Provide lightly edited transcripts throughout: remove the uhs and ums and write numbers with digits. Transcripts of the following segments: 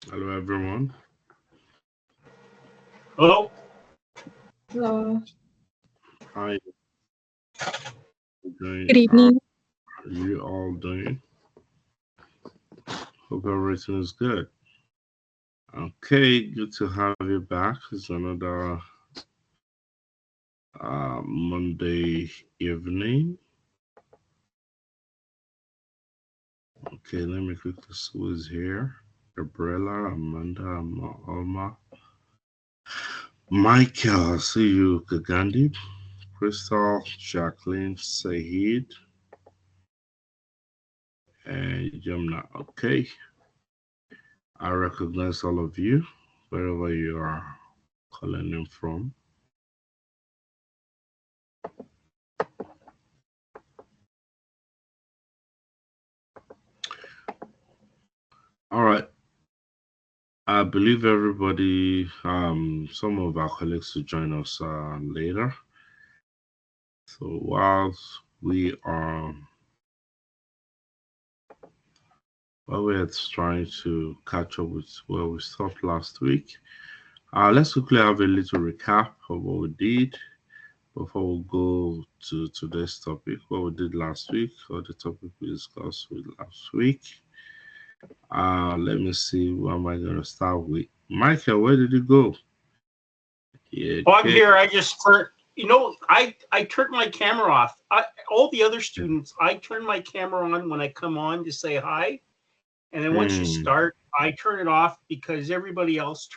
Hello, everyone. Hello. Hello. How are you doing? Good How evening. are you all doing? Hope everything is good. Okay, good to have you back. It's another Monday evening. Okay, let me quickly see who's here. Gabriella, Amanda, Alma, Michael, I see you, Gagandi, Crystal, Jacqueline, Sahid, and Yumna. Okay, I recognize all of you wherever you are calling in from. All right. I believe everybody, some of our colleagues will join us later. So while we're trying to catch up with where we stopped last week, let's quickly have a little recap of what we did before we go to today's topic. What we did last week, or the topic we discussed with last week. Let me see. What am I going to start with? Michael, where did you go? Yeah, Oh, I'm okay. here. I just turned. I turned my camera off. All the other students, I turn my camera on when I come on to say hi, and then once you Hmm. start, I turn it off because everybody else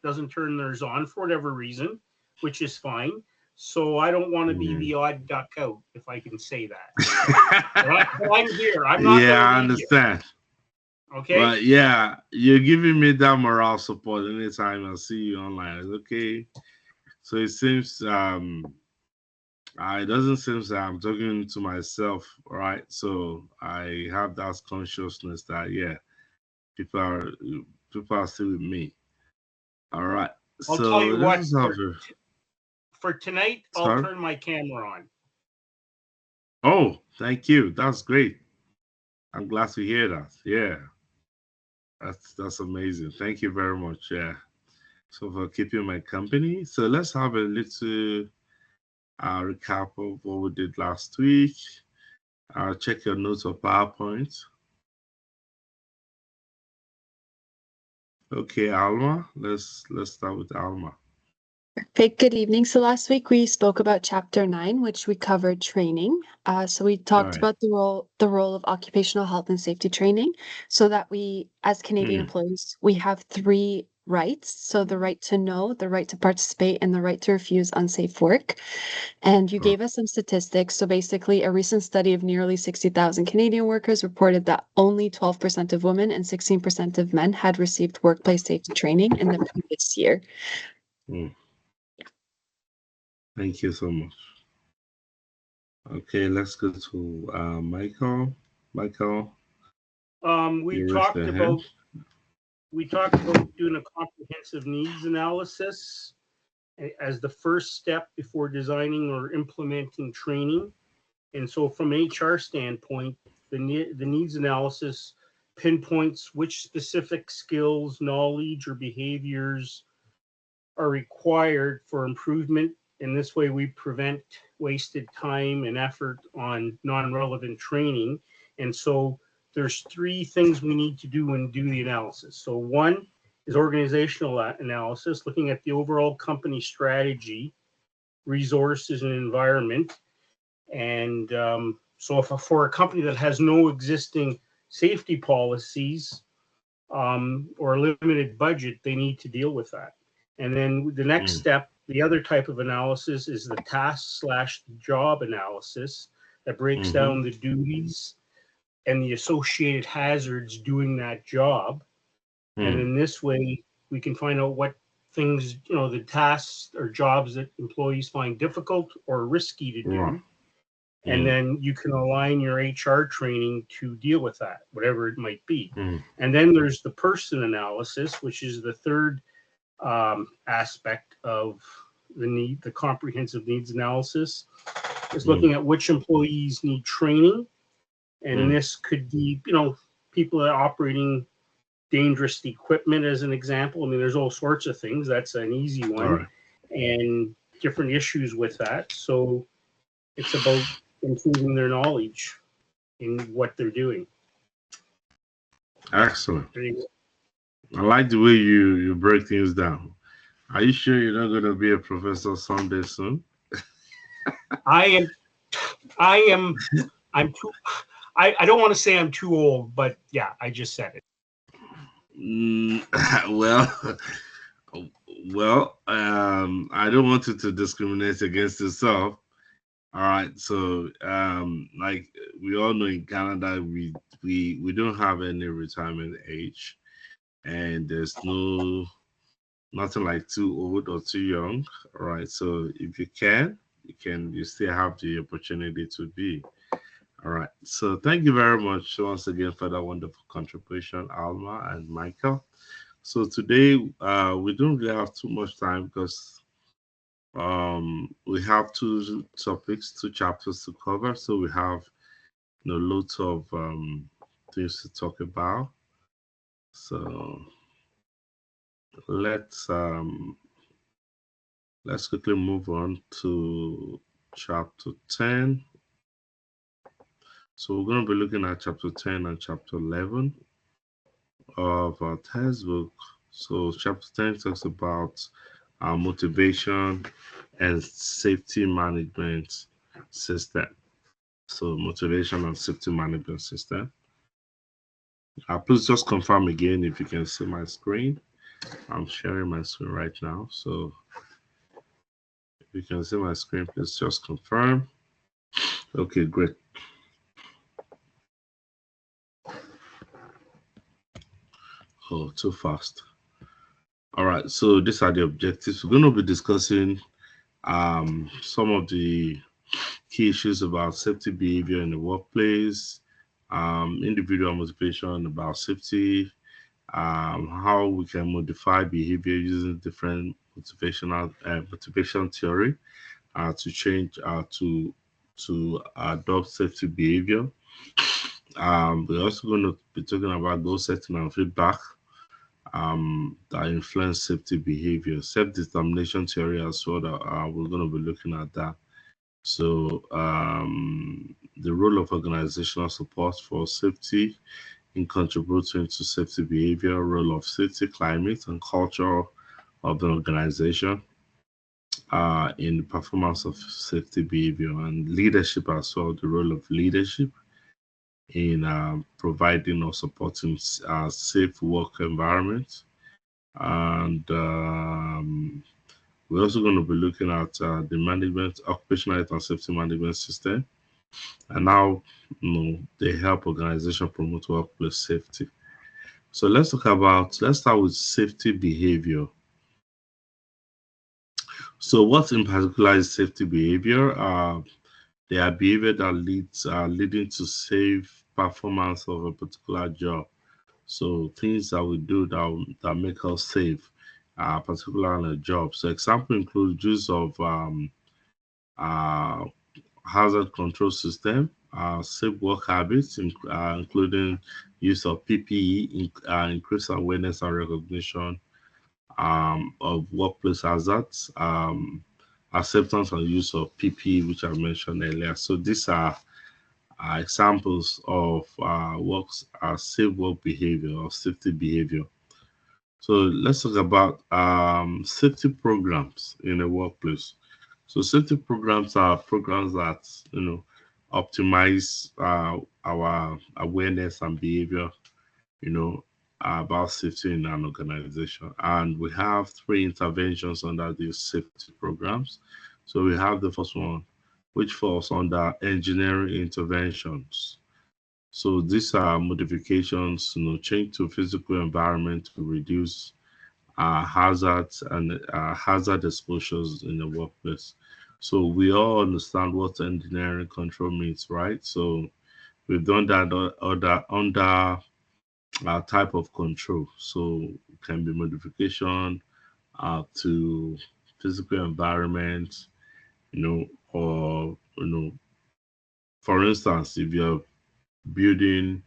doesn't turn theirs on for whatever reason, which is fine. So I don't want to be Hmm. the odd duck out, if I can say that. But I'm here. I'm not going Yeah, to I leave you. understand. Okay. But yeah, you're giving me that moral support anytime I see you online. It's okay. So it seems it doesn't seem that I'm talking to myself, right? So I have that consciousness that yeah, people are people are still with me. All right. I'll tell So you this what. is how For tonight, I'll sorry. turn my camera on. Oh, thank you. That's great. I'm glad to hear that. Yeah. That's amazing. Thank you very much. Yeah. So for keeping my company. So let's have a little recap of what we did last week. Check your notes of PowerPoint. Okay, Alma. Let's start with Alma. Perfect. Good evening. So last week we spoke about chapter 9, which we covered training. So we All talked right. about the role of occupational health and safety training, so that we, as Canadian Mm, employees, we have three rights. So the right to know, the right to participate, and the right to refuse unsafe work. And you oh, gave us some statistics. So basically, a recent study of nearly 60,000 Canadian workers reported that only 12% of women and 16% of men had received workplace safety training in the previous year. mm, thank you so much. Okay, let's go to Michael. Michael, Um, we you raised talked your hand. about we talked about doing a comprehensive needs analysis as the first step before designing or implementing training. And so, from an HR standpoint, the needs analysis pinpoints which specific skills, knowledge, or behaviors are required for improvement. In this way, we prevent wasted time and effort on non-relevant training. And so there's three things we need to do when do the analysis. So one is organizational analysis, looking at the overall company strategy, resources, and environment. And so if for a company that has no existing safety policies or a limited budget, they need to deal with that. And then the next Mm, step, the other type of analysis is the task/job analysis that breaks mm-hmm, down the duties and the associated hazards doing that job. And mm, in this way, we can find out what things, the tasks or jobs that employees find difficult or risky to right. do. And Mm, then you can align your HR training to deal with that, whatever it might be. mm, And then there's the person analysis, which is the third aspect of the comprehensive needs analysis, is mm, looking at which employees need training, and mm, this could be people that are operating dangerous equipment as an example. I mean, there's all sorts of things. That's an easy All one, right. and different issues with that. So it's about improving their knowledge in what they're doing. Excellent. There you go. I like the way you break things down. Are you sure you're not going to be a professor someday soon? I am, I am, I'm too, I don't want to say I'm too old, but yeah, I just said it. Mm, well, I don't want you to discriminate against yourself. All right, so like we all know in Canada, we don't have any retirement age, and there's nothing like too old or too young. All right, so if you still have the opportunity to be. All right, so thank you very much once again for that wonderful contribution, Alma and Michael. So today we don't really have too much time because we have two topics, two chapters to cover. So we have loads of things to talk about. So let's um let's quickly move on to chapter 10. So we're going to be looking at chapter 10 and chapter 11 of our textbook. So chapter 10 talks about motivation and safety management system. So motivation and safety management system. Please just confirm again if you can see my screen. I'm sharing my screen right now. So if you can see my screen, please just confirm. Okay, great. Oh, too fast. All right, so these are the objectives. We're going to be discussing some of the key issues about safety behavior in the workplace, individual motivation about safety, how we can modify behavior using different motivation theory to change to adopt safety behavior. We're also going to be talking about goal setting and feedback that influence safety behavior, self-determination theory as well. That we're going to be looking at that. So the role of organizational support for safety in contributing to safety behavior, role of safety climate and culture of the organization in the performance of safety behavior, and leadership as well, the role of leadership in providing or supporting safe work environment. And we're also going to be looking at the management, occupational health and safety management system, and how they help organization promote workplace safety. So let's start with safety behavior. So what in particular is safety behavior? They are behavior that leading to safe performance of a particular job. So things that we do that make us safe, particularly on a job. So example include use of uh, hazard control system, safe work habits, including use of PPE, increase awareness and recognition of workplace hazards, acceptance and use of PPE, which I mentioned earlier. So these are examples of safe work behavior or safety behavior. So let's talk about safety programs in a workplace. So safety programs are programs that optimize our awareness and behavior, you know, about safety in an organization. And we have three interventions under these safety programs. So we have the first one, which falls under engineering interventions. So these are modifications, change to physical environment to reduce hazards and hazard exposures in the workplace. So we all understand what engineering control means, right? So we've done that under type of control. So it can be modification to physical environment, or for instance, if you're building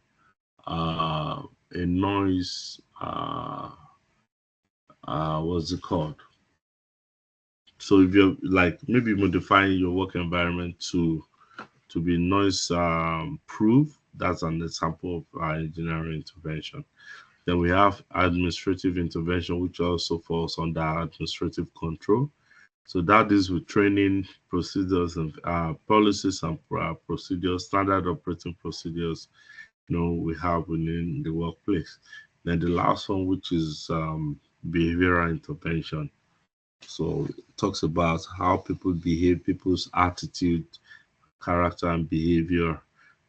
a noise uh, what's it called? So if you're like maybe modifying your work environment to be noise proof, that's an example of engineering intervention. Then we have administrative intervention, which also falls under administrative control. So that is with training procedures and policies and procedures, standard operating procedures, we have within the workplace. Then the last one, which is behavioral intervention. So it talks about how people behave, people's attitude, character, and behavior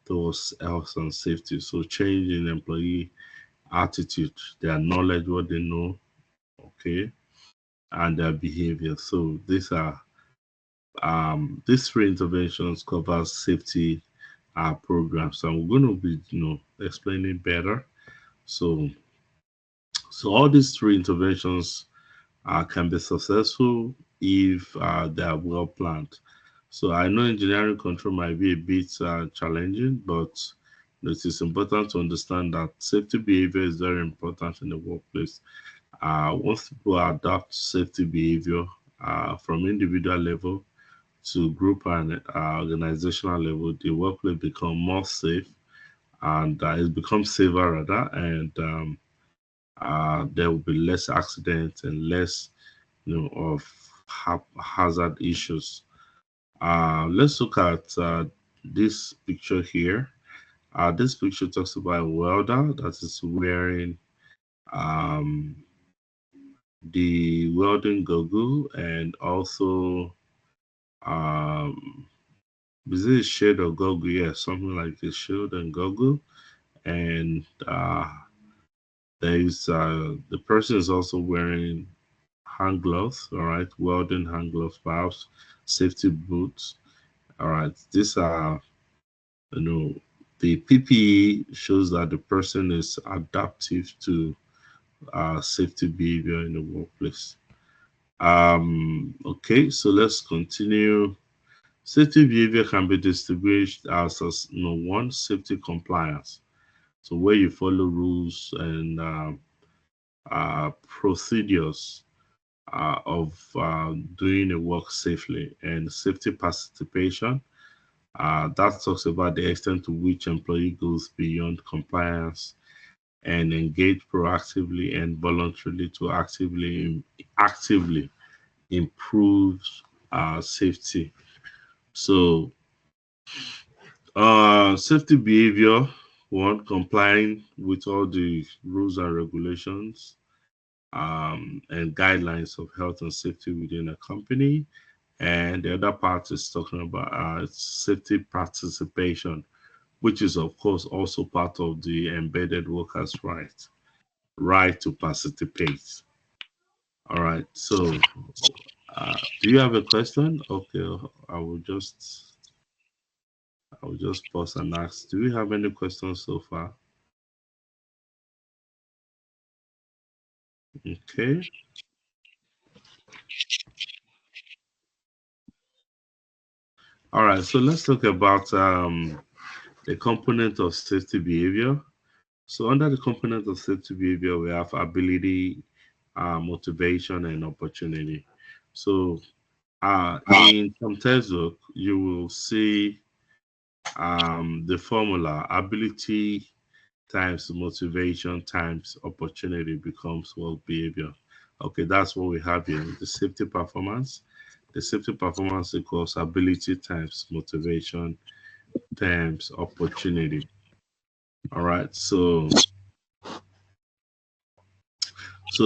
towards health and safety. So change in employee attitude, their knowledge, what they know, okay, and their behavior. So these three interventions cover safety programs, and we're going to be explaining better. So all these three interventions can be successful if they are well planned. So I know engineering control might be a bit challenging, but it is important to understand that safety behavior is very important in the workplace. Once people adopt safety behavior from individual level to group and organizational level, the workplace become more safe, and it becomes safer rather, and there will be less accidents and less of hazard issues. Let's look at this picture here. This picture talks about a welder that is wearing um, the welding goggle, and also is it a shade of goggle? Yeah, something like a shield and goggle. And there's the person is also wearing hand gloves, all right, welding hand gloves, perhaps safety boots. All right, these are, you know, the PPE shows that the person is adaptive to safety behavior in the workplace. Okay, so let's continue. Safety behavior can be distinguished as one, safety compliance. So where you follow rules and procedures of doing a work safely, and safety participation. That talks about the extent to which employee goes beyond compliance and engage proactively and voluntarily to actively improve safety. So safety behavior, one, complying with all the rules and regulations and guidelines of health and safety within a company. And the other part is talking about safety participation, which is, of course, also part of the embedded workers' right to participate. All right. So, do you have a question? Okay, I will just pause and ask. Do we have any questions so far? Okay. All right. So let's talk about the component of safety behavior. So under the component of safety behavior, we have ability, motivation, and opportunity. So in some textbook, you will see the formula ability times motivation times opportunity becomes work behavior. Okay, that's what we have here. The safety performance. The safety performance equals ability times motivation times opportunity. All right. So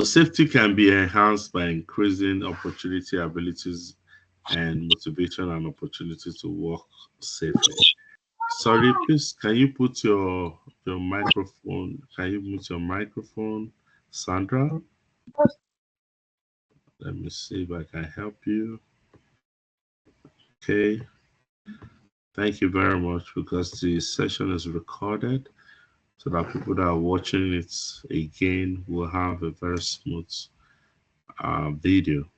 safety can be enhanced by increasing opportunity, abilities, and motivation and opportunity to work safely. Sorry, please, can you put your microphone? Can you mute your microphone, Sandra? Let me see if I can help you. Okay, thank you very much, because the session is recorded so that people that are watching it again will have a very smooth video.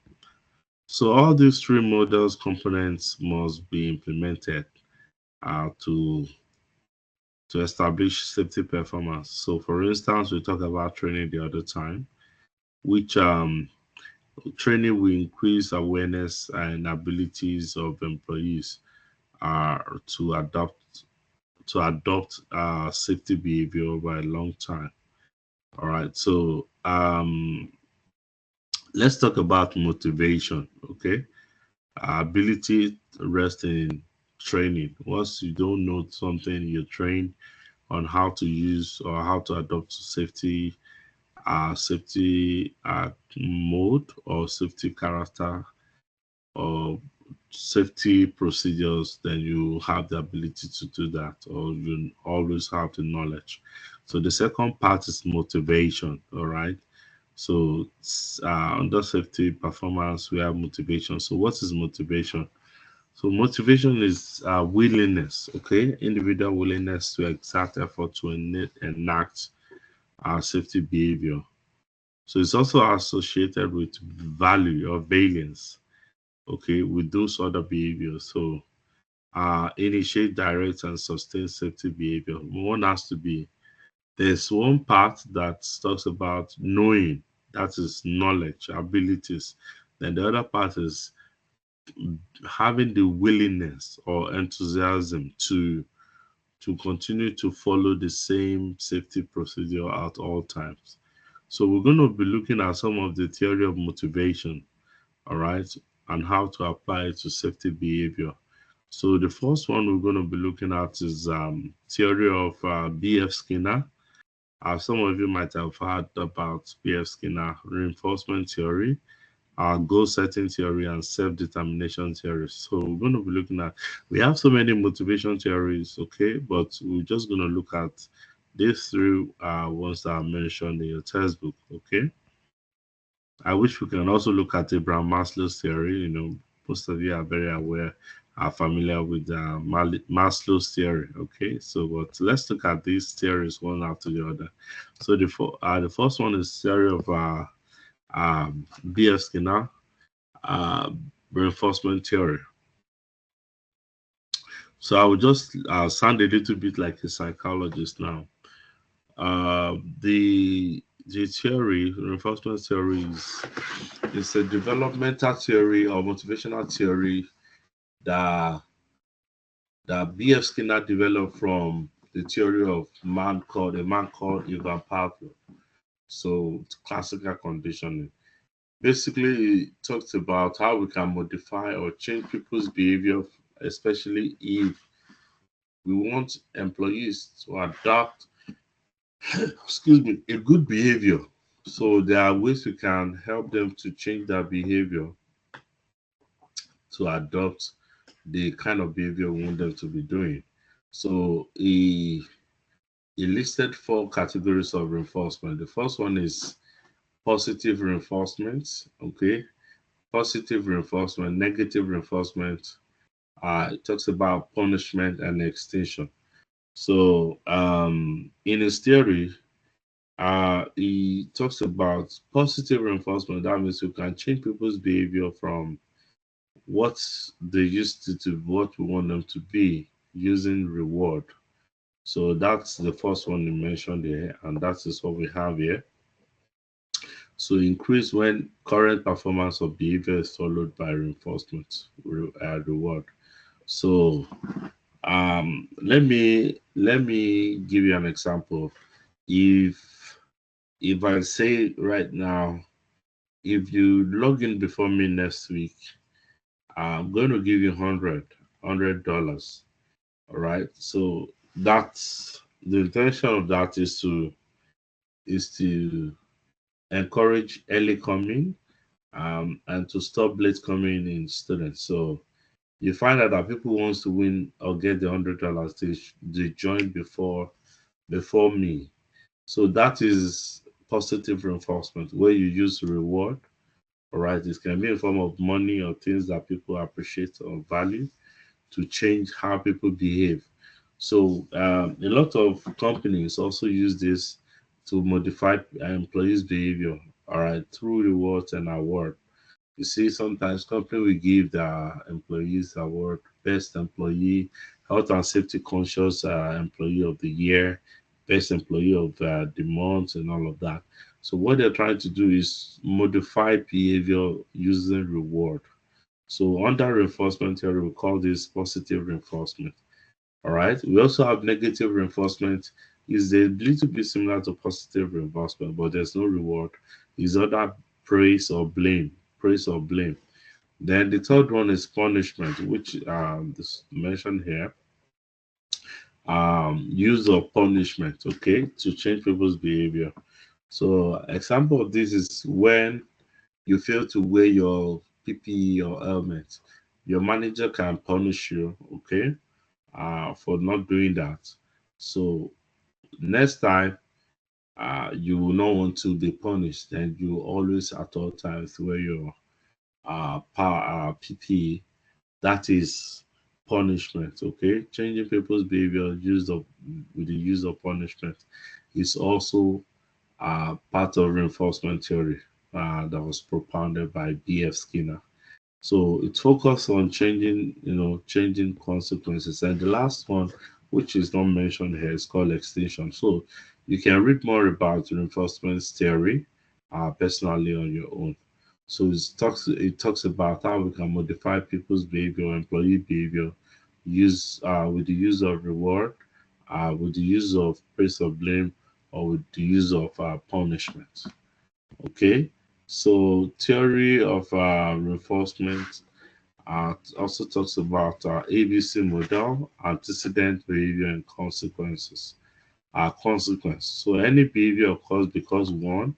So all these three models components must be implemented to to establish safety performance. So, for instance, we talk about training the other time, which training will increase awareness and abilities of employees to adopt safety behavior over a long time. All right. So let's talk about motivation. Okay. Ability rests in training. Once you don't know something, you train on how to use or how to adopt safety mode or safety character or safety procedures, then you have the ability to do that, or you always have the knowledge. So the second part is motivation. All right. So under safety performance, we have motivation. So what is motivation? So motivation is willingness, okay, individual willingness to exert effort to enact safety behavior. So it's also associated with value or valence, okay, with those other behaviors. So initiate, direct, and sustain safety behavior. One has to be, there's one part that talks about knowing, that is knowledge, abilities. Then the other part is having the willingness or enthusiasm to continue to follow the same safety procedure at all times. So we're going to be looking at some of the theory of motivation, all right, and how to apply it to safety behavior. So the first one we're going to be looking at is theory of B.F. Skinner. Some of you might have heard about B.F. Skinner reinforcement theory, goal setting theory, and self-determination theory. So we're going to be looking at, we have so many motivation theories, okay, but we're just going to look at these three ones that are mentioned in your textbook, okay. I wish we can also look at Abraham Maslow's theory. Most of you are very aware, are familiar with Maslow's theory. Okay, so but let's look at these theories one after the other. So the first one is theory of B.F. Skinner, uh, reinforcement theory. So I will just sound a little bit like a psychologist now. The theory, reinforcement theory, is a developmental theory or motivational theory that B.F. Skinner developed from the theory of a man called Ivan Pavlov. So it's classical conditioning. Basically, it talks about how we can modify or change people's behavior, especially if we want employees to adopt, excuse me, a good behavior. So there are ways we can help them to change their behavior to adopt the kind of behavior we want them to be doing. So he listed four categories of reinforcement. The first one is positive reinforcement. Okay, positive reinforcement, negative reinforcement. It talks about punishment and extinction. So in his theory, he talks about positive reinforcement. That means you can change people's behavior from what they used to what we want them to be using reward. So that's the first one you mentioned here, and that is what we have here. So increase when current performance of behavior is followed by reinforcement reward. So let me give you an example. If I say right now, if you log in before me next week, I'm going to give you $100. All right. So that's the intention of that is to encourage early coming and to stop late coming in students. So you find out that people wants to win or get the $100, they join before me. So that is positive reinforcement where you use reward. All right, it can be in form of money or things that people appreciate or value to change how people behave. So a lot of companies also use this to modify employees' behavior. All right, through rewards and award. You see, sometimes company will give their employees award, best employee, health and safety conscious employee of the year, best employee of the month, and all of that. So what they're trying to do is modify behavior using reward. So under reinforcement theory, we call this positive reinforcement. All right. We also have negative reinforcement. Is a little bit similar to positive reinforcement, but there's no reward. Is other praise or blame. Praise or blame. Then the third one is punishment, which this mentioned here. Use of punishment, okay, to change people's behavior. So example of this is when you fail to wear your PPE or helmet. Your manager can punish you, okay, for not doing that. So next time, you will not want to be punished. Then you always at all times wear your PPE. That is punishment. Okay, changing people's behavior use of with the use of punishment is also part of reinforcement theory that was propounded by B.F. Skinner. So it focuses on changing, changing consequences. And the last one, which is not mentioned here, is called extinction. So you can read more about reinforcement theory personally on your own. So it talks about how we can modify people's behavior, employee behavior, use with the use of reward, with the use of praise or blame, or with the use of punishment. Okay, so theory of reinforcement also talks about ABC model, antecedent behavior and consequences. Consequence. So any behavior occurs because one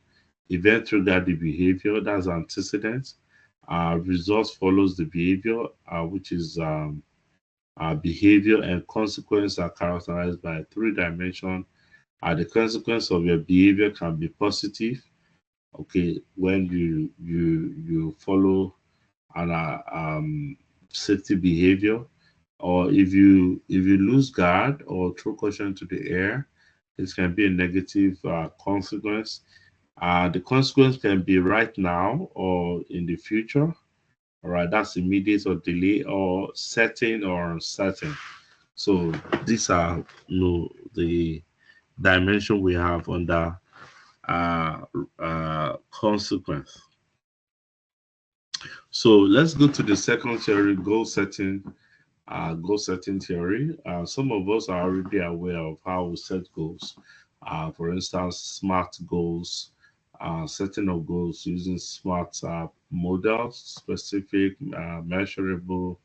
event triggered the behavior, that's antecedent. Results follows the behavior, which is behavior, and consequence are characterized by three dimension. The consequence of your behavior can be positive, okay, when you follow an safety behavior, or if you lose guard or throw caution to the air, it can be a negative consequence. The consequence can be right now or in the future. All right, that's immediate or delay, or certain or uncertain. So these are the dimension we have under uh, consequence. So let's go to the second theory, goal setting theory. Some of us are already aware of how we set goals. For instance, SMART goals, setting of goals using SMART models, specific, measurable,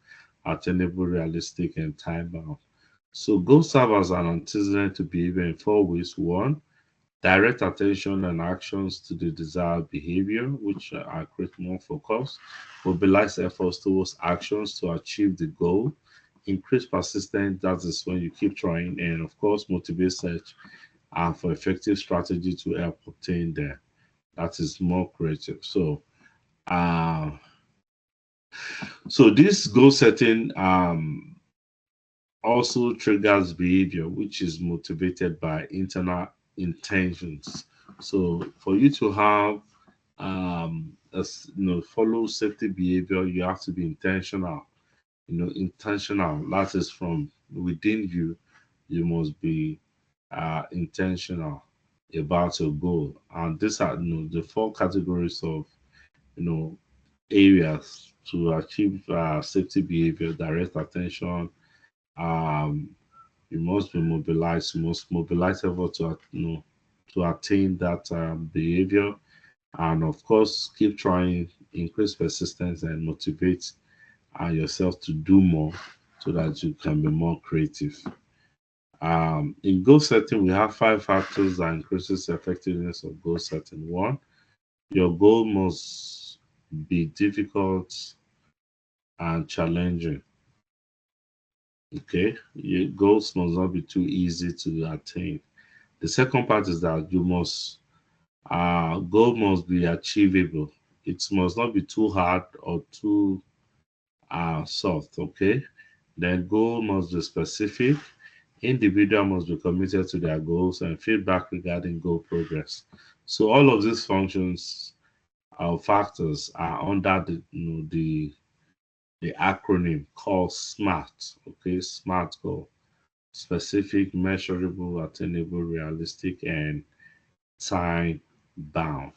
attainable, realistic, and time bound. So goals serve as an antecedent to behavior in four ways. One, direct attention and actions to the desired behavior, which create more focus, mobilize efforts towards actions to achieve the goal, increase persistence, that is when you keep trying, and of course, motivate search for effective strategy to help obtain there. That is more creative. Uh, so this goal setting also triggers behavior, which is motivated by internal intentions. So for you to have follow safety behavior, you have to be intentional. Intentional. That is from within you. You must be intentional about your goal. And these are the four categories of you know areas to achieve safety behavior: direct attention, um, you must be mobilized. You must mobilize effort to attain that behavior, and of course, keep trying, increase persistence, and motivate yourself to do more so that you can be more creative. In goal setting, we have five factors that increases the effectiveness of goal setting. One, your goal must be difficult and challenging. Okay, your goals must not be too easy to attain. The second part is that you must goal must be achievable. It must not be too hard or too soft. Okay, then goal must be specific. Individual must be committed to their goals and feedback regarding goal progress. So all of these functions or factors are under the the acronym called SMART. Okay, SMART goal: specific, measurable, attainable, realistic, and time bound.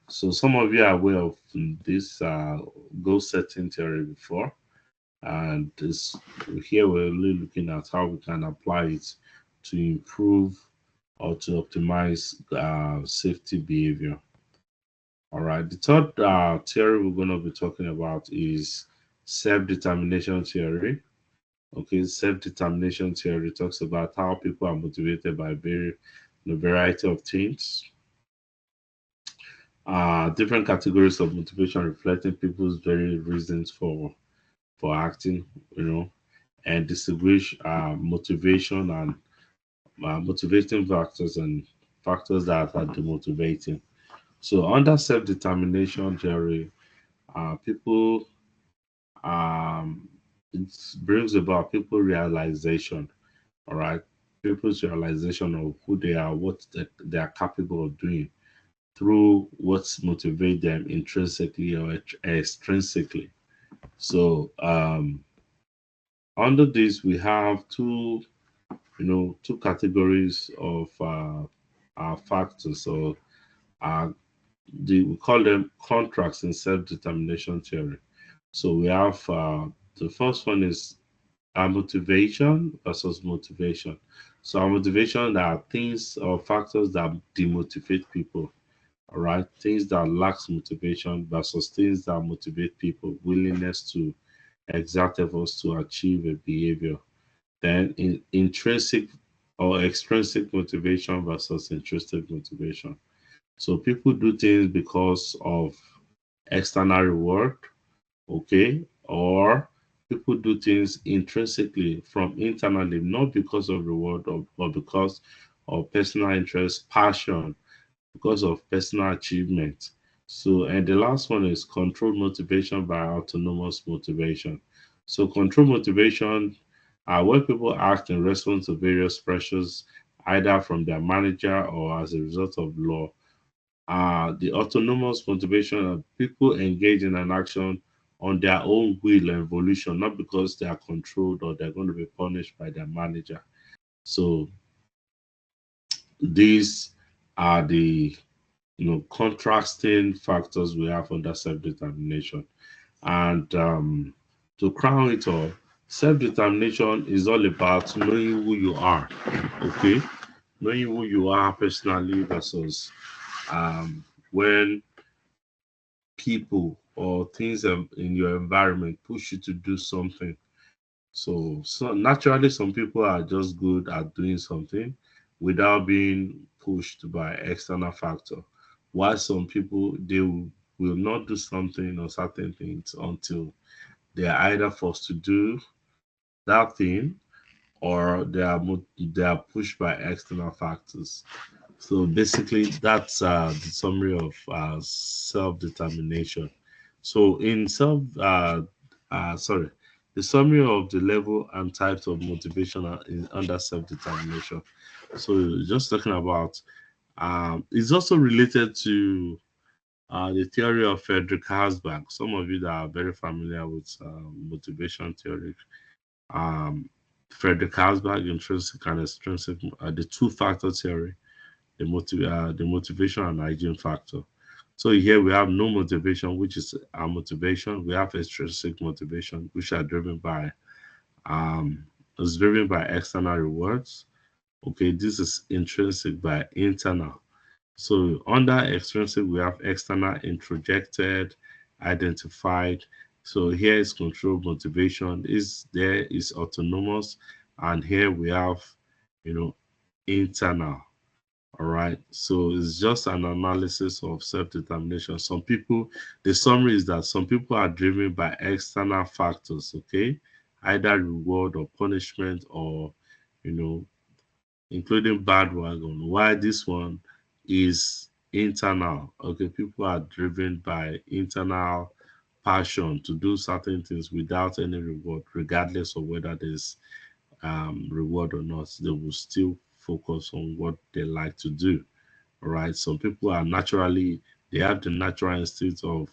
So some of you are aware of this goal setting theory before, and this here we're really looking at how we can apply it to improve or to optimize safety behavior. All right, the third theory we're going to be talking about is self-determination theory. Okay, self-determination theory talks about how people are motivated by a variety of things. Different categories of motivation reflecting people's very reasons for acting, you know, and distinguish motivation and motivating factors and factors that are demotivating. So under self-determination theory, people it brings about people realization, all right, people's realization of who they are, what they are capable of doing through what's motivate them intrinsically or extrinsically. So under this we have two categories of factors. So uh, we call them contracts in self-determination theory. So we have the first one is our motivation versus motivation. So our motivation are things or factors that demotivate people. All right, things that lacks motivation versus things that motivate people, willingness to exert efforts to achieve a behavior. Then intrinsic or extrinsic motivation versus intrinsic motivation. So people do things because of external reward, okay, or people do things intrinsically from internally, not because of reward or because of personal interest, passion, because of personal achievement. So, and the last one is controlled motivation by autonomous motivation. So, controlled motivation are where people act in response to various pressures, either from their manager or as a result of law. The autonomous motivation are people engage in an action on their own will and volition, not because they are controlled or they're going to be punished by their manager. So, these are the contrasting factors we have under self-determination. And to crown it all, self-determination is all about knowing who you are, okay? Knowing who you are personally versus when people or things in your environment push you to do something. So naturally, some people are just good at doing something without being pushed by external factor. While some people will not do something or certain things until they are either forced to do that thing or they are pushed by external factors. So basically, that's the summary of self-determination. So in the summary of the level and types of motivation in under self-determination. So just talking about, it's also related to the theory of Frederick Herzberg. Some of you that are very familiar with motivation theory, um, Frederick Herzberg, intrinsic and extrinsic, the two-factor theory, the motivation and hygiene factor. So here we have no motivation, which is our motivation. We have extrinsic motivation, which are driven by is driven by external rewards. Okay, this is intrinsic by internal. So under extrinsic, we have external, introjected, identified. So here is control motivation. Is there is autonomous, and here we have, you know, internal. All right. So it's just an analysis of self-determination. Some people, the summary is that some people are driven by external factors, okay? Either reward or punishment or, you know, including bad wagon. Why this one is internal. Okay, people are driven by internal passion to do certain things without any reward, regardless of whether there's reward or not. They will still focus on what they like to do. All right. Some people are naturally they have the natural instinct of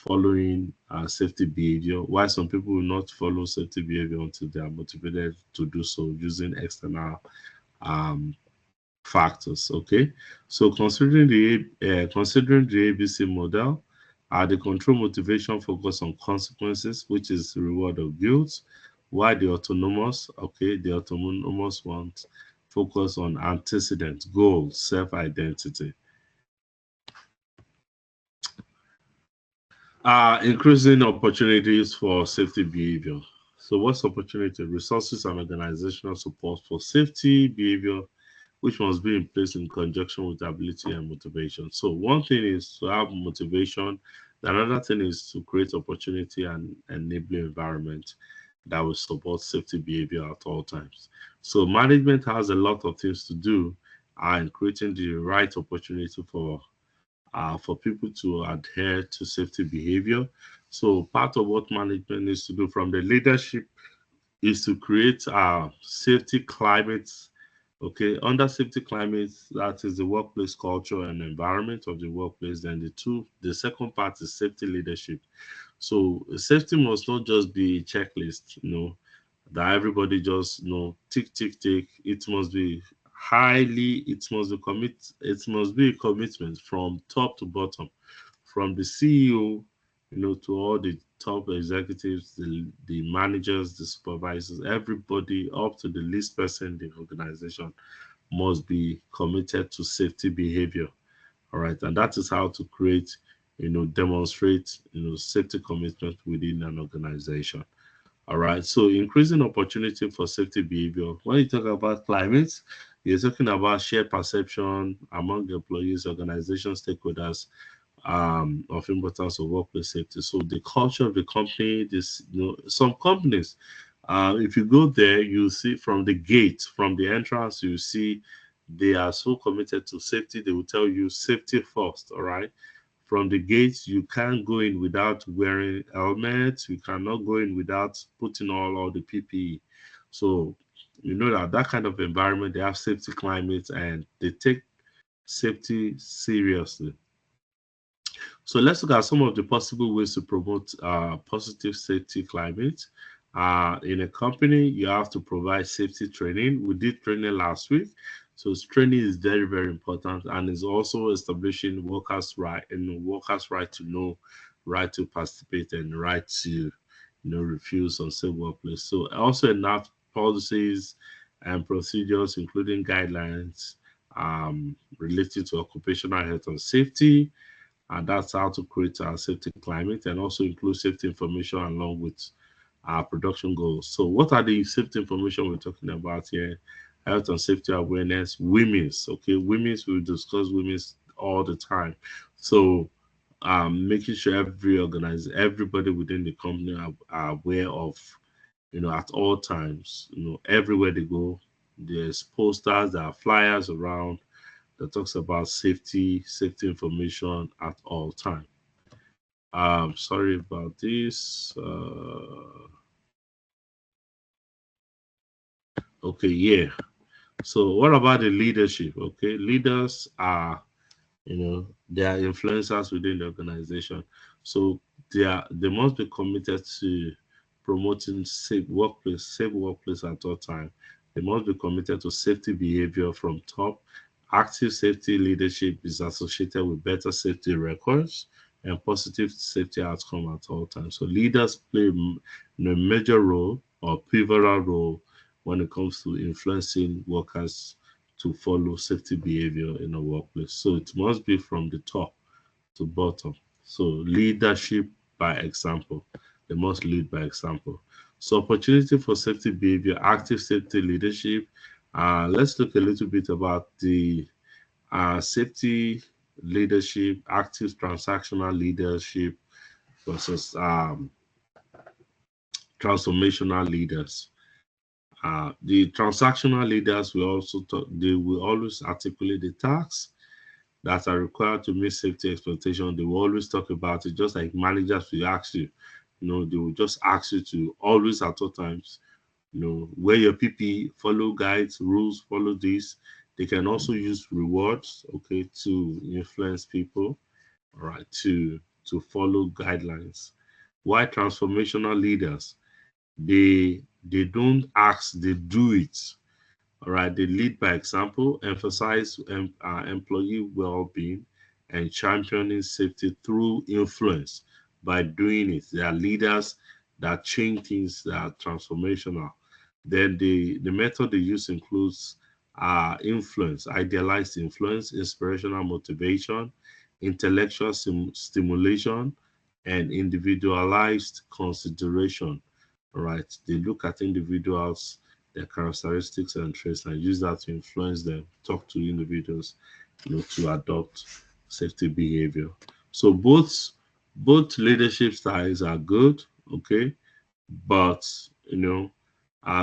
following safety behavior, while some people will not follow safety behavior until they are motivated to do so using external um, factors. Okay, so considering the ABC model, the control motivation focus on consequences, which is reward of guilt, while the autonomous ones focus on antecedent, goal, self-identity. Increasing opportunities for safety behavior. So, what's opportunity? Resources and organizational support for safety behavior, which must be in place in conjunction with ability and motivation. So, one thing is to have motivation, another thing is to create opportunity and enabling environment that will support safety behavior at all times. So, management has a lot of things to do in creating the right opportunity for people to adhere to safety behavior. So part of what management needs to do from the leadership is to create safety climates. Okay, under safety climates, that is the workplace culture and environment of the workplace. Then the second part is safety leadership. So safety must not just be a checklist, that everybody just tick tick tick. It must be a commitment from top to bottom, from the CEO, to all the top executives, the managers, the supervisors, everybody up to the least person in the organization must be committed to safety behavior. All right, and that is how to create, demonstrate, safety commitment within an organization. All right. So increasing opportunity for safety behavior. When you talk about climate, you're talking about shared perception among employees, organization stakeholders, of importance of workplace safety. So the culture of the company, some companies, if you go there, you see from the gate, from the entrance, you see they are so committed to safety. They will tell you safety first. All right, from the gates, you can't go in without wearing helmets. You cannot go in without putting all the PPE. So you know that kind of environment, they have safety climates and they take safety seriously. So let's look at some of the possible ways to promote positive safety climate. In a company, you have to provide safety training. We did training last week. So training is very, very important and is also establishing workers' right to know, right to participate, and right to refuse unsafe workplace. So also enact policies and procedures, including guidelines related to occupational health and safety, and that's how to create a safety climate and also include safety information along with our production goals. So, what are the safety information we're talking about here? Health and safety awareness, women's. Okay, women's, we discuss women's all the time. So, making sure everybody within the company are aware of, at all times, everywhere they go, there's posters, there are flyers around that talks about safety information at all time. Sorry about this. Okay, yeah. So what about the leadership? Okay, leaders are, they are influencers within the organization. So they must be committed to promoting safe workplace at all time. They must be committed to safety behavior from top. Active safety leadership is associated with better safety records and positive safety outcome at all times. So leaders play a major role or pivotal role when it comes to influencing workers to follow safety behavior in a workplace. So it must be from the top to bottom. So leadership by example. They must lead by example. So opportunity for safety behavior, active safety leadership. Let's look a little bit about the safety leadership, active transactional leadership versus transformational leaders. The transactional leaders will also talk, they will always articulate the tasks that are required to meet safety expectations. They will always talk about it, just like managers will ask you. They will just ask you to always at all times, wear your PPE, follow guides, rules, follow this. They can also use rewards, okay, to influence people, all right, to to follow guidelines. Why transformational leaders, they don't ask, they do it. All right, they lead by example, emphasize employee well-being, and championing safety through influence. By doing it, they are leaders that change things, that are transformational. Then the method they use includes influence, idealized influence, inspirational motivation, intellectual stimulation, and individualized consideration. All right, they look at individuals, their characteristics and traits, and use that to influence them, talk to individuals, to adopt safety behavior. So both leadership styles are good, okay, but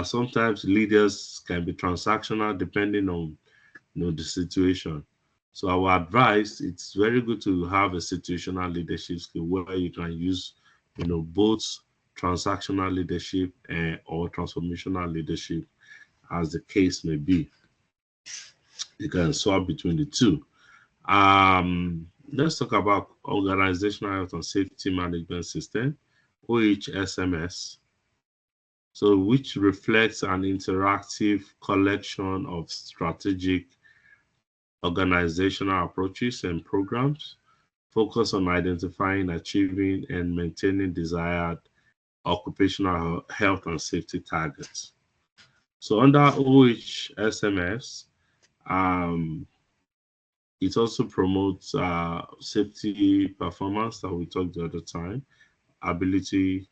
sometimes leaders can be transactional depending on the situation. So our advice, it's very good to have a situational leadership skill where you can use both transactional leadership or transformational leadership, as the case may be. You can swap between the two. Let's talk about organizational health and safety management system, OHSMS. So, which reflects an interactive collection of strategic organizational approaches and programs focused on identifying, achieving, and maintaining desired occupational health and safety targets. So, under OHSMS, um, it also promotes safety performance that we talked the other time, ability,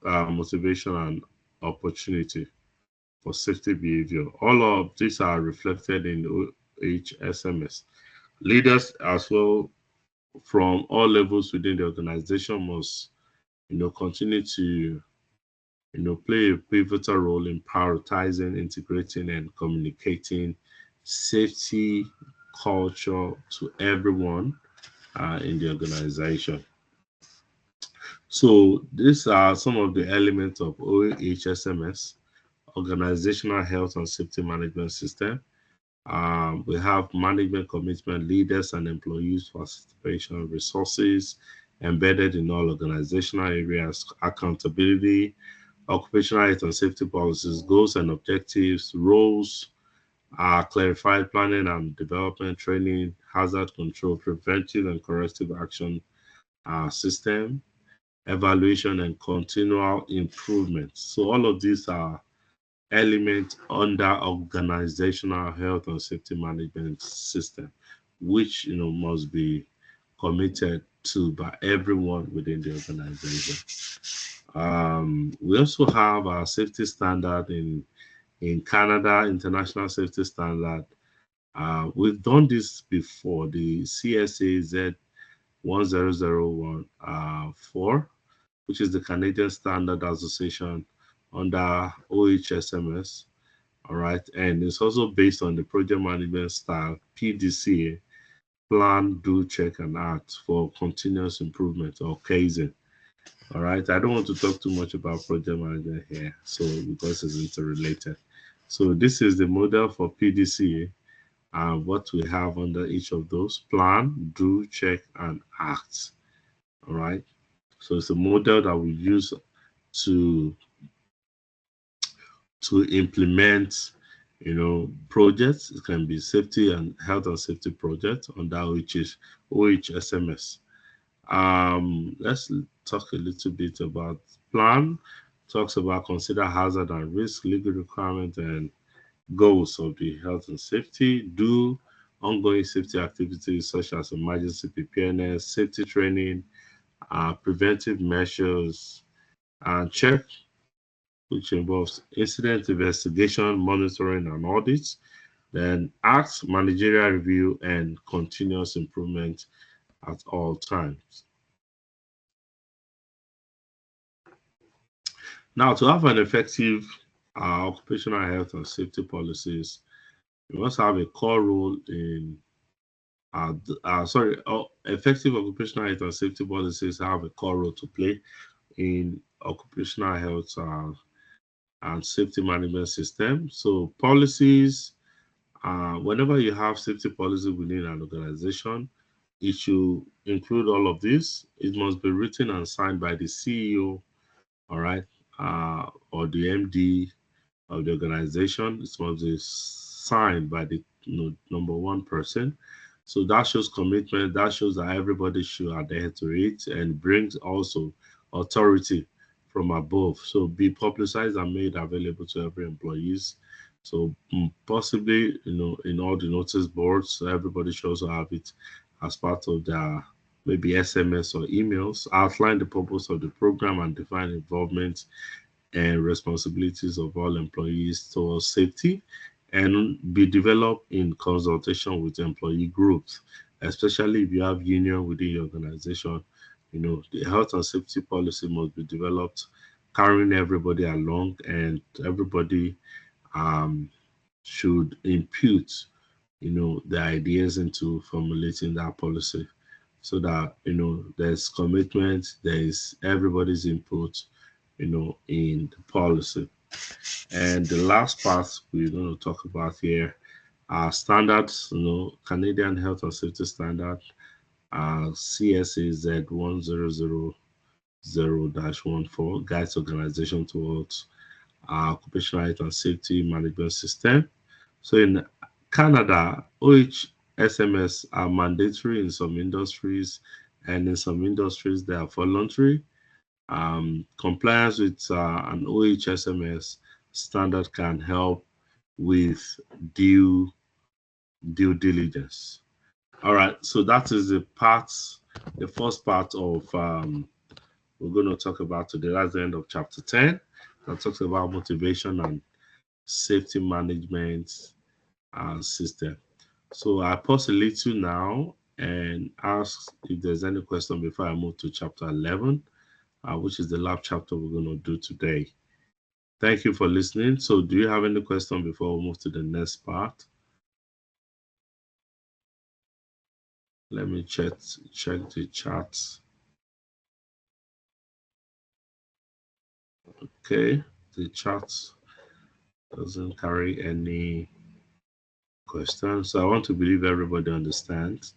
motivation, and opportunity for safety behavior. All of these are reflected in OHSMS. Leaders as well from all levels within the organization must, continue to, play a pivotal role in prioritizing, integrating, and communicating safety culture to everyone in the organization. So these are some of the elements of OHSMS, Organizational Health and Safety Management System. We have management commitment, leaders and employees participation, resources embedded in all organizational areas, accountability, occupational health and safety policies, goals and objectives, roles, clarified planning and development, training, hazard control, preventive and corrective action system, evaluation, and continual improvement. So all of these are elements under organizational health and safety management system, which must be committed to by everyone within the organization. We also have our safety standard in Canada, International Safety Standard. We've done this before, the CSA Z 10014, which is the Canadian Standard Association under OHSMS. All right. And it's also based on the project management style, PDCA, plan, do, check, and act for continuous improvement or casing. All right. I don't want to talk too much about project management here, so because it's interrelated. So this is the model for PDCA and what we have under each of those: plan, do, check, and act. All right. So it's a model that we use to implement projects. It can be safety and health and safety projects under which is OHSMS. Let's talk a little bit about plan. Talks about consider hazard and risk, legal requirement, and goals of the health and safety. Do ongoing safety activities such as emergency preparedness, safety training, preventive measures, and check, which involves incident investigation, monitoring, and audits. Then act, managerial review, and continuous improvement at all times. Now, to have an effective occupational health and safety policies, you must have a core role in effective occupational health and safety policies have a core role to play in occupational health and safety management system. So policies, whenever you have safety policy within an organization, it should include all of this. It must be written and signed by the CEO, all right, or the MD of the organization. It must be signed by the number one person. So that shows commitment. That shows that everybody should adhere to it, and brings also authority from above. So be publicized and made available to every employees. So possibly, in all the notice boards, so everybody should also have it as part of their maybe SMS or emails. Outline the purpose of the program and define involvement and responsibilities of all employees towards safety, and be developed in consultation with employee groups, especially if you have union within your organization. The health and safety policy must be developed, carrying everybody along, and everybody um, should impute the ideas into formulating that policy, so that there's commitment, there is everybody's input in the policy. And the last part we're going to talk about here are standards, Canadian Health and Safety Standard, CSAZ 1000-14, guides organization towards occupational health and safety management system. So in Canada, OHSMS are mandatory in some industries, and in some industries they are voluntary. Compliance with an OHSMS standard can help with due diligence. All right, so that is the first part of we're going to talk about today. That's the end of chapter 10. That talks about motivation and safety management system. So I pause a little now and ask if there's any question before I move to chapter 11, which is the last chapter we're going to do today. Thank you for listening. So do you have any question before we move to the next part? Let me check the charts. Okay, the charts doesn't carry any questions. So I want to believe everybody understands.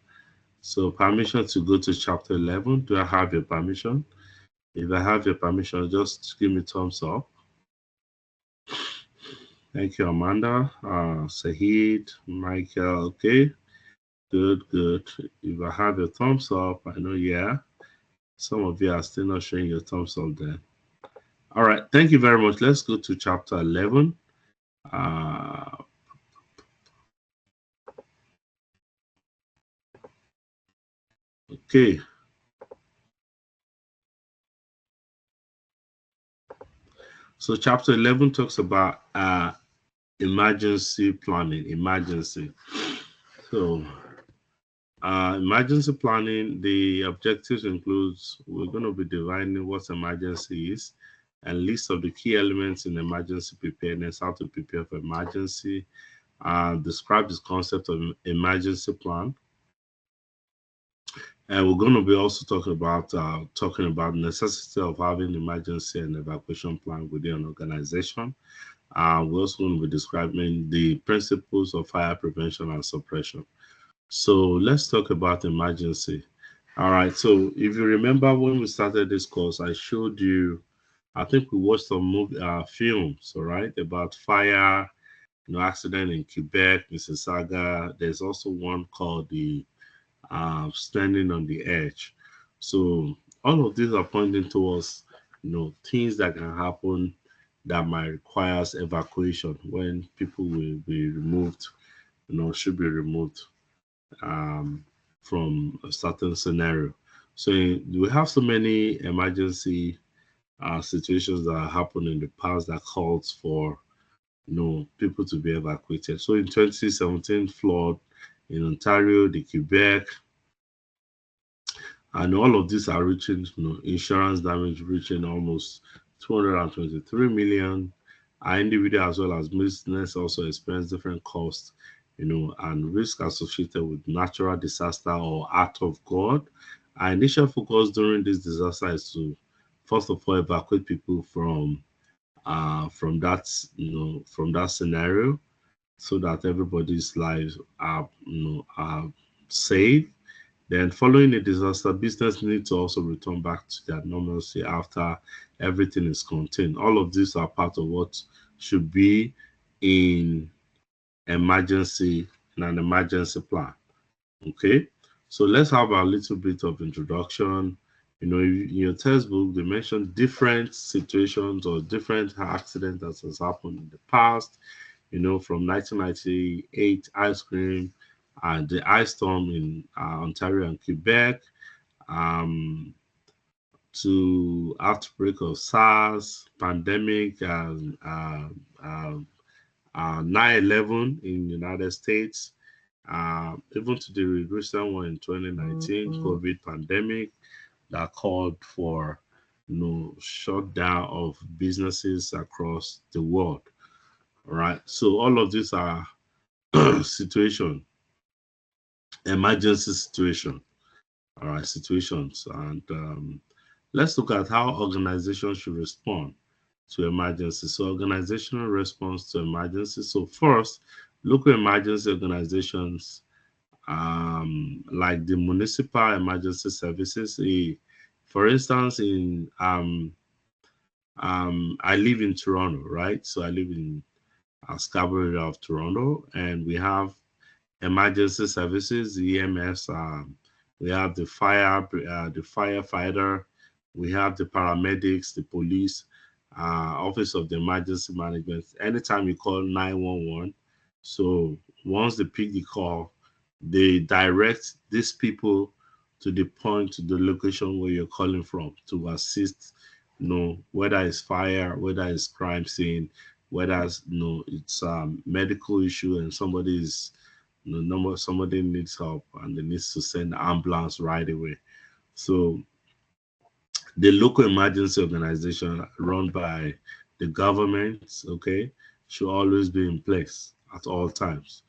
So permission to go to chapter 11. Do I have your permission? If I have your permission, just give me thumbs up. Thank you, Amanda, Sahid, Michael. Okay, good. If I have your thumbs up, I know, yeah. Some of you are still not showing your thumbs up then. All right, thank you very much. Let's go to chapter 11. Okay. So chapter 11 talks about emergency planning. So emergency planning, the objectives includes, we're going to be defining what emergency is, and list of the key elements in emergency preparedness, how to prepare for emergency, describe this concept of emergency plan. And we're going to be also talking about necessity of having emergency and evacuation plan within an organization. We're also going to be describing the principles of fire prevention and suppression. So let's talk about emergency. All right. So if you remember when we started this course, I showed you, I think we watched some films, all right, about fire, accident in Quebec, Mississauga. There's also one called the Standing on the Edge. So all of these are pointing towards, things that can happen that might require evacuation when people will be removed, should be removed from a certain scenario. So we have so many emergency situations that happened in the past that calls for people to be evacuated. So in 2017 flood in Ontario, the Quebec, and all of these are reaching insurance damage reaching almost 223 million. Our individual as well as business also experience different costs, and risk associated with natural disaster or act of God. Our initial focus during this disaster is to first of all evacuate people from that scenario, so that everybody's lives are safe. Then, following a disaster, business need to also return back to their normalcy after everything is contained. All of these are part of what should be in emergency in an emergency plan. Okay, so let's have a little bit of introduction. In your textbook, they mention different situations or different accidents that has happened in the past. From 1998 ice cream and the ice storm in Ontario and Quebec, um, to outbreak of SARS, pandemic, and 9/11 in the United States, even to the recent one in 2019, COVID pandemic that called for shutdown of businesses across the world. All right. So all of these are situation, emergency situation. All right, situations. And let's look at how organizations should respond to emergency. So organizational response to emergency. So first, local emergency organizations like the municipal emergency services. For instance, in I live in Toronto, right? So I live in Scarborough area of Toronto, and we have emergency services, the EMS. We have the firefighter, we have the paramedics, the police, office of the emergency management. Anytime you call 911, so once they pick the call, they direct these people to the point, to the location where you're calling from to assist. Whether it's fire, whether it's crime scene, whether it's medical issue and somebody is number somebody needs help and they needs to send ambulance right away. So the local emergency organization run by the government, okay, should always be in place at all times.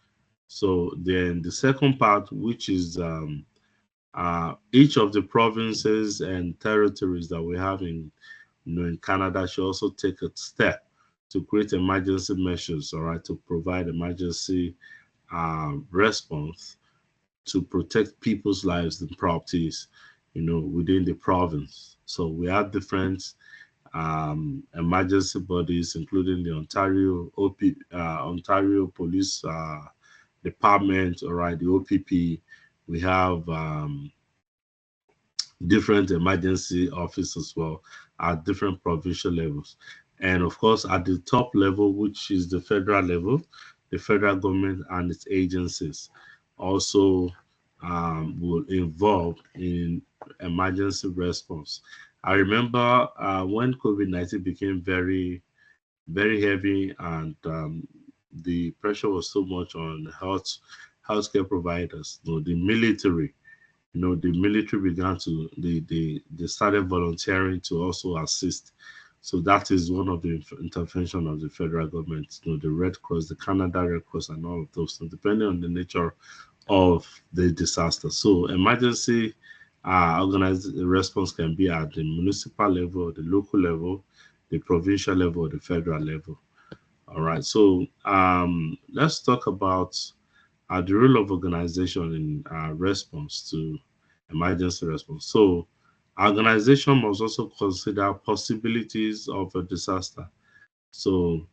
So then the second part, which is each of the provinces and territories that we have in Canada should also take a step to create emergency measures, all right, to provide emergency response to protect people's lives and properties, within the province. So we have different emergency bodies, including the Ontario Police Department, all right, the OPP. We have different emergency office as well at different provincial levels. And of course, at the top level, which is the federal level, the federal government and its agencies also will involve in emergency response. I remember when COVID-19 became very, very heavy and the pressure was so much on healthcare providers, the military began to they started volunteering to also assist. So that is one of the intervention of the federal government, the Red Cross, the Canada Red Cross, and all of those things, depending on the nature of the disaster. So emergency organized response can be at the municipal level, the local level, the provincial level, or the federal level. All right. So let's talk about the role of organization in response to emergency response. So, organization must also consider possibilities of a disaster. So,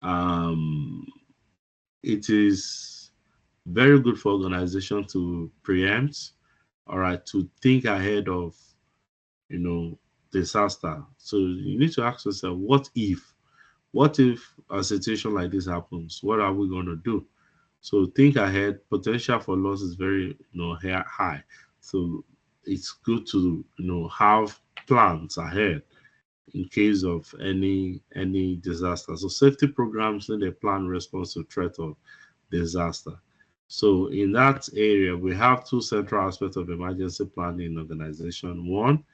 um, it is very good for organization to preempt, all right, to think ahead of, you know, disaster. So you need to ask yourself, what if? What if a situation like this happens? What are we going to do? So think ahead. Potential for loss is very high. So it's good to have plans ahead in case of any disaster. So safety programs need a plan response to threat of disaster. So in that area, we have two central aspects of emergency planning in organization. One,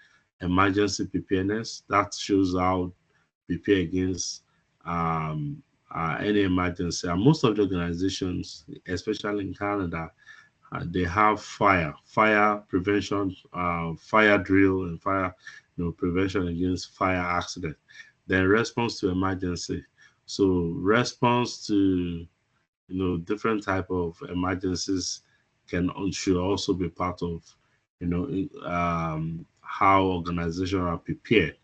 emergency preparedness. That shows how prepare against any emergency. And most of the organizations, especially in Canada, they have fire prevention, fire drill, and fire prevention against fire accident. Then response to emergency. So response to different type of emergencies should also be part of how organizations are prepared,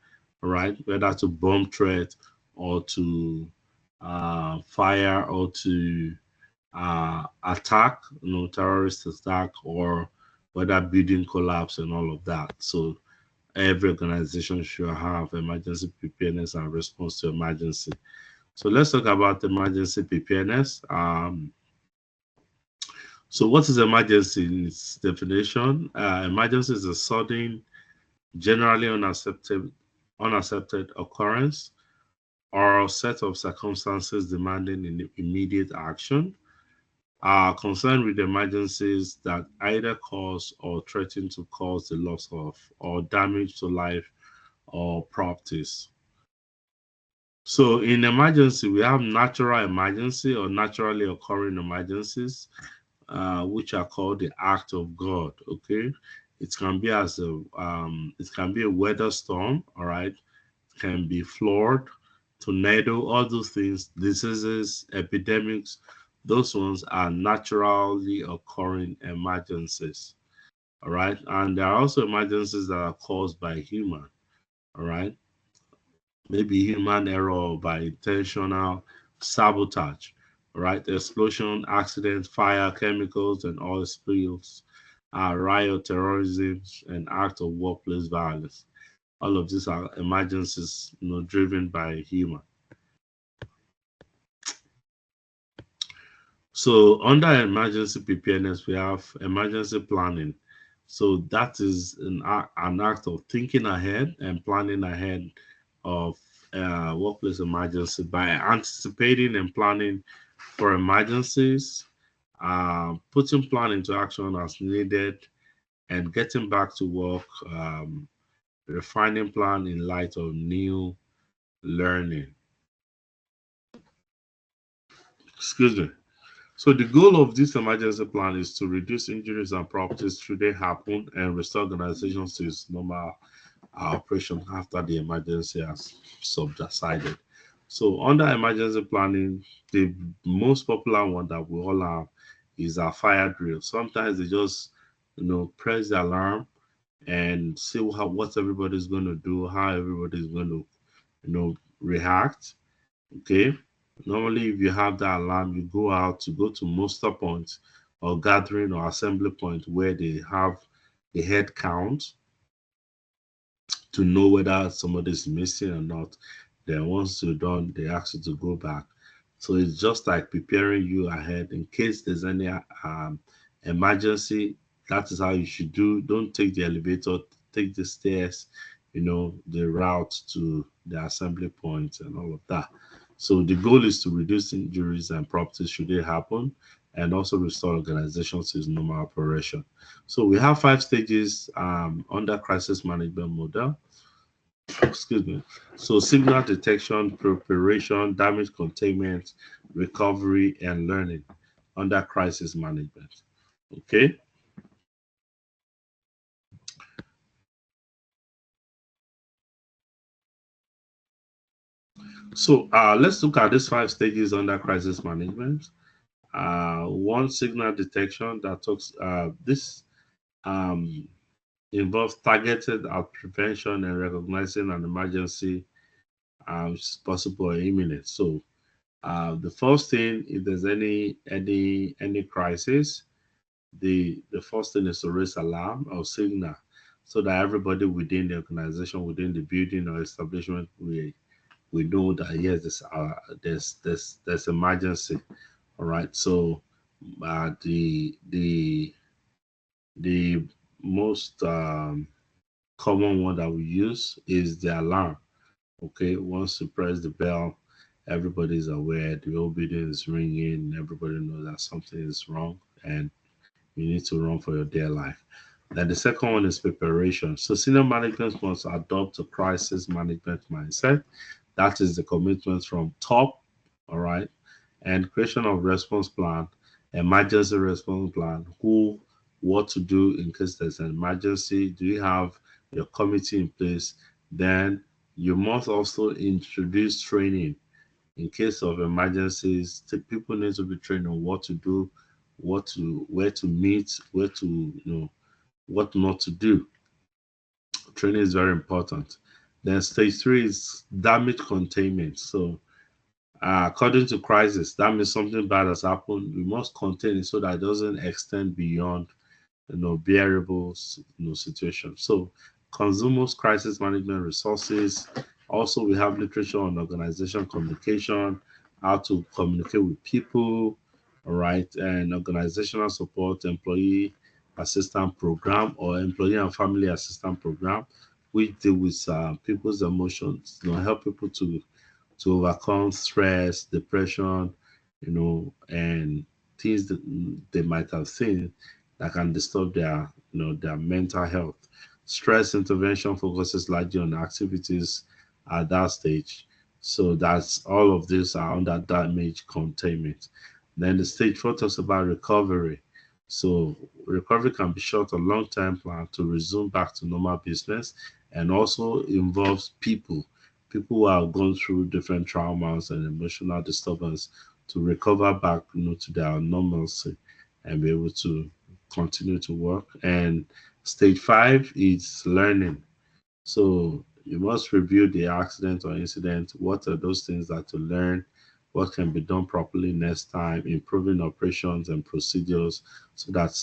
right? Whether to bomb threat or to fire or to attack, terrorist attack, or whether building collapse and all of that. So every organization should have emergency preparedness and response to emergency. So let's talk about emergency preparedness. So what is emergency in its definition? Emergency is a sudden, generally unaccepted occurrence or a set of circumstances demanding immediate action. Are concerned with emergencies that either cause or threaten to cause the loss of or damage to life or properties. So in emergency, we have natural emergency or naturally occurring emergencies, which are called the act of God. Okay, it can be a weather storm. All right, it can be flood, tornado, all those things, diseases, epidemics. Those ones are naturally occurring emergencies. All right, and there are also emergencies that are caused by human. All right, maybe human error or by intentional sabotage, right? Explosion, accident, fire, chemicals, and oil spills, riot, terrorism, and act of workplace violence. All of these are emergencies, driven by human. So under emergency preparedness, we have emergency planning. So that is an act of thinking ahead and planning ahead of workplace emergency by anticipating and planning for emergencies, putting plan into action as needed, and getting back to work, refining plan in light of new learning. Excuse me. So the goal of this emergency plan is to reduce injuries and properties should they happen and restore organizations to its normal operation after the emergency has subsided. So under emergency planning, the most popular one that we all have is our fire drill. Sometimes they just press the alarm and see what everybody's going to do, how everybody's going to react. Okay. Normally, if you have that alarm, you go out to go to muster point or gathering or assembly point where they have the head count to know whether somebody's missing or not. Then once you're done, they ask you to go back. So it's just like preparing you ahead in case there's any emergency. That is how you should do. Don't take the elevator, take the stairs, the route to the assembly point and all of that. So the goal is to reduce injuries and properties should they happen, and also restore organizations to its normal operation. So we have 5 stages under crisis management model. Excuse me. So signal detection, preparation, damage containment, recovery, and learning under crisis management. Okay. So let's look at these 5 stages under crisis management. One, signal detection that talks this um, involves targeted at prevention and recognizing an emergency which is possible or imminent. So the first thing, if there's any crisis, the first thing is to raise alarm or signal so that everybody within the organization, within the building or establishment, we know that yes, there's emergency. All right. So the most common one that we use is the alarm. Okay, once you press the bell, everybody's aware, the whole building is ringing, everybody knows that something is wrong and you need to run for your dear life. Then the second one is preparation. So senior management must adopt a crisis management mindset. That is the commitment from top, all right, and creation of response plan, emergency response plan, who, what to do in case there's an emergency. Do you have your committee in place? Then you must also introduce training in case of emergencies. The people need to be trained on what to do, where to meet, where to what not to do. Training is very important. Then stage three is damage containment. So according to crisis, that means something bad has happened. We must contain it so that it doesn't extend beyond bearable situation. So consumers crisis management resources. Also, we have literature on organization communication, how to communicate with people, all right, and organizational support, employee assistance program or employee and family assistance program, which deal with people's emotions, help people to overcome stress, depression, and things that they might have seen that can disturb their mental health. Stress intervention focuses largely on activities at that stage. So that's all of these are under damage containment. Then the stage four talks about recovery. So recovery can be short or long term plan to resume back to normal business and also involves people who have gone through different traumas and emotional disturbance to recover back to their normalcy and be able to continue to work. And stage five is learning. So you must review the accident or incident. What are those things that to learn? What can be done properly next time? Improving operations and procedures so that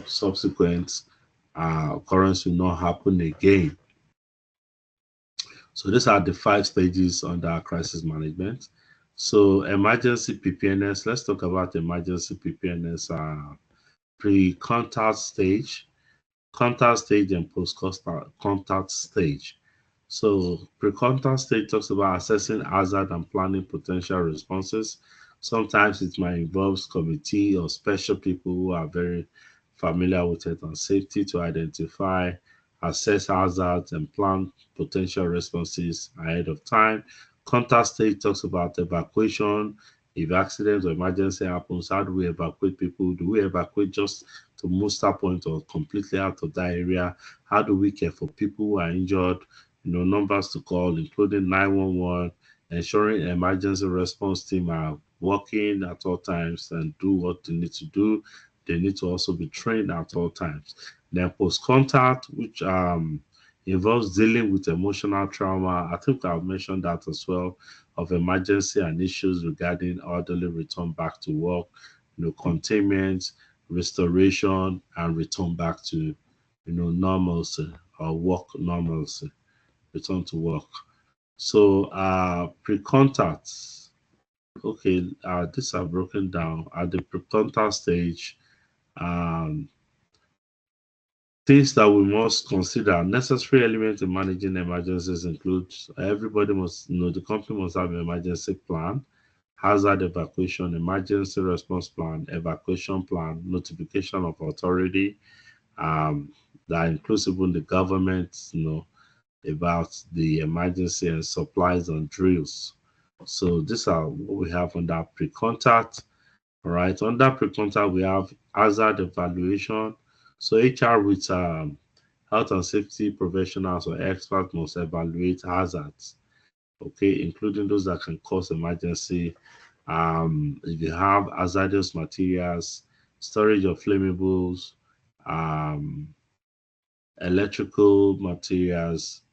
subsequent occurrence will not happen again. So these are the five stages under crisis management. So emergency preparedness. Let's talk about emergency preparedness. Pre-contact stage, contact stage, and post-contact stage. So pre-contact stage talks about assessing hazard and planning potential responses. Sometimes it might involve committee or special people who are very familiar with health and safety to identify, assess hazards, and plan potential responses ahead of time. Contact stage talks about evacuation. If accidents or emergency happens, how do we evacuate people? Do we evacuate just to muster point or completely out of that area? How do we care for people who are injured? Numbers to call, including 911, ensuring emergency response team are working at all times and do what they need to do. They need to also be trained at all times. Then post contact, which involves dealing with emotional trauma. I think I've mentioned that as well, of emergency and issues regarding orderly return back to work, containment, restoration, and return back to normalcy or work normalcy, return to work. So pre-contacts. Okay, these are broken down at the pre-contact stage. Um, Things that we must consider necessary elements in managing emergencies include everybody must the company must have an emergency plan, hazard evacuation, emergency response plan, evacuation plan, notification of authority, that includes even the government, about the emergency and supplies and drills. So these are what we have under pre-contact. All right, under pre-contact we have hazard evaluation. So HR with health and safety professionals or experts must evaluate hazards, okay, including those that can cause emergency. If you have hazardous materials, storage of flammables, um, electrical materials,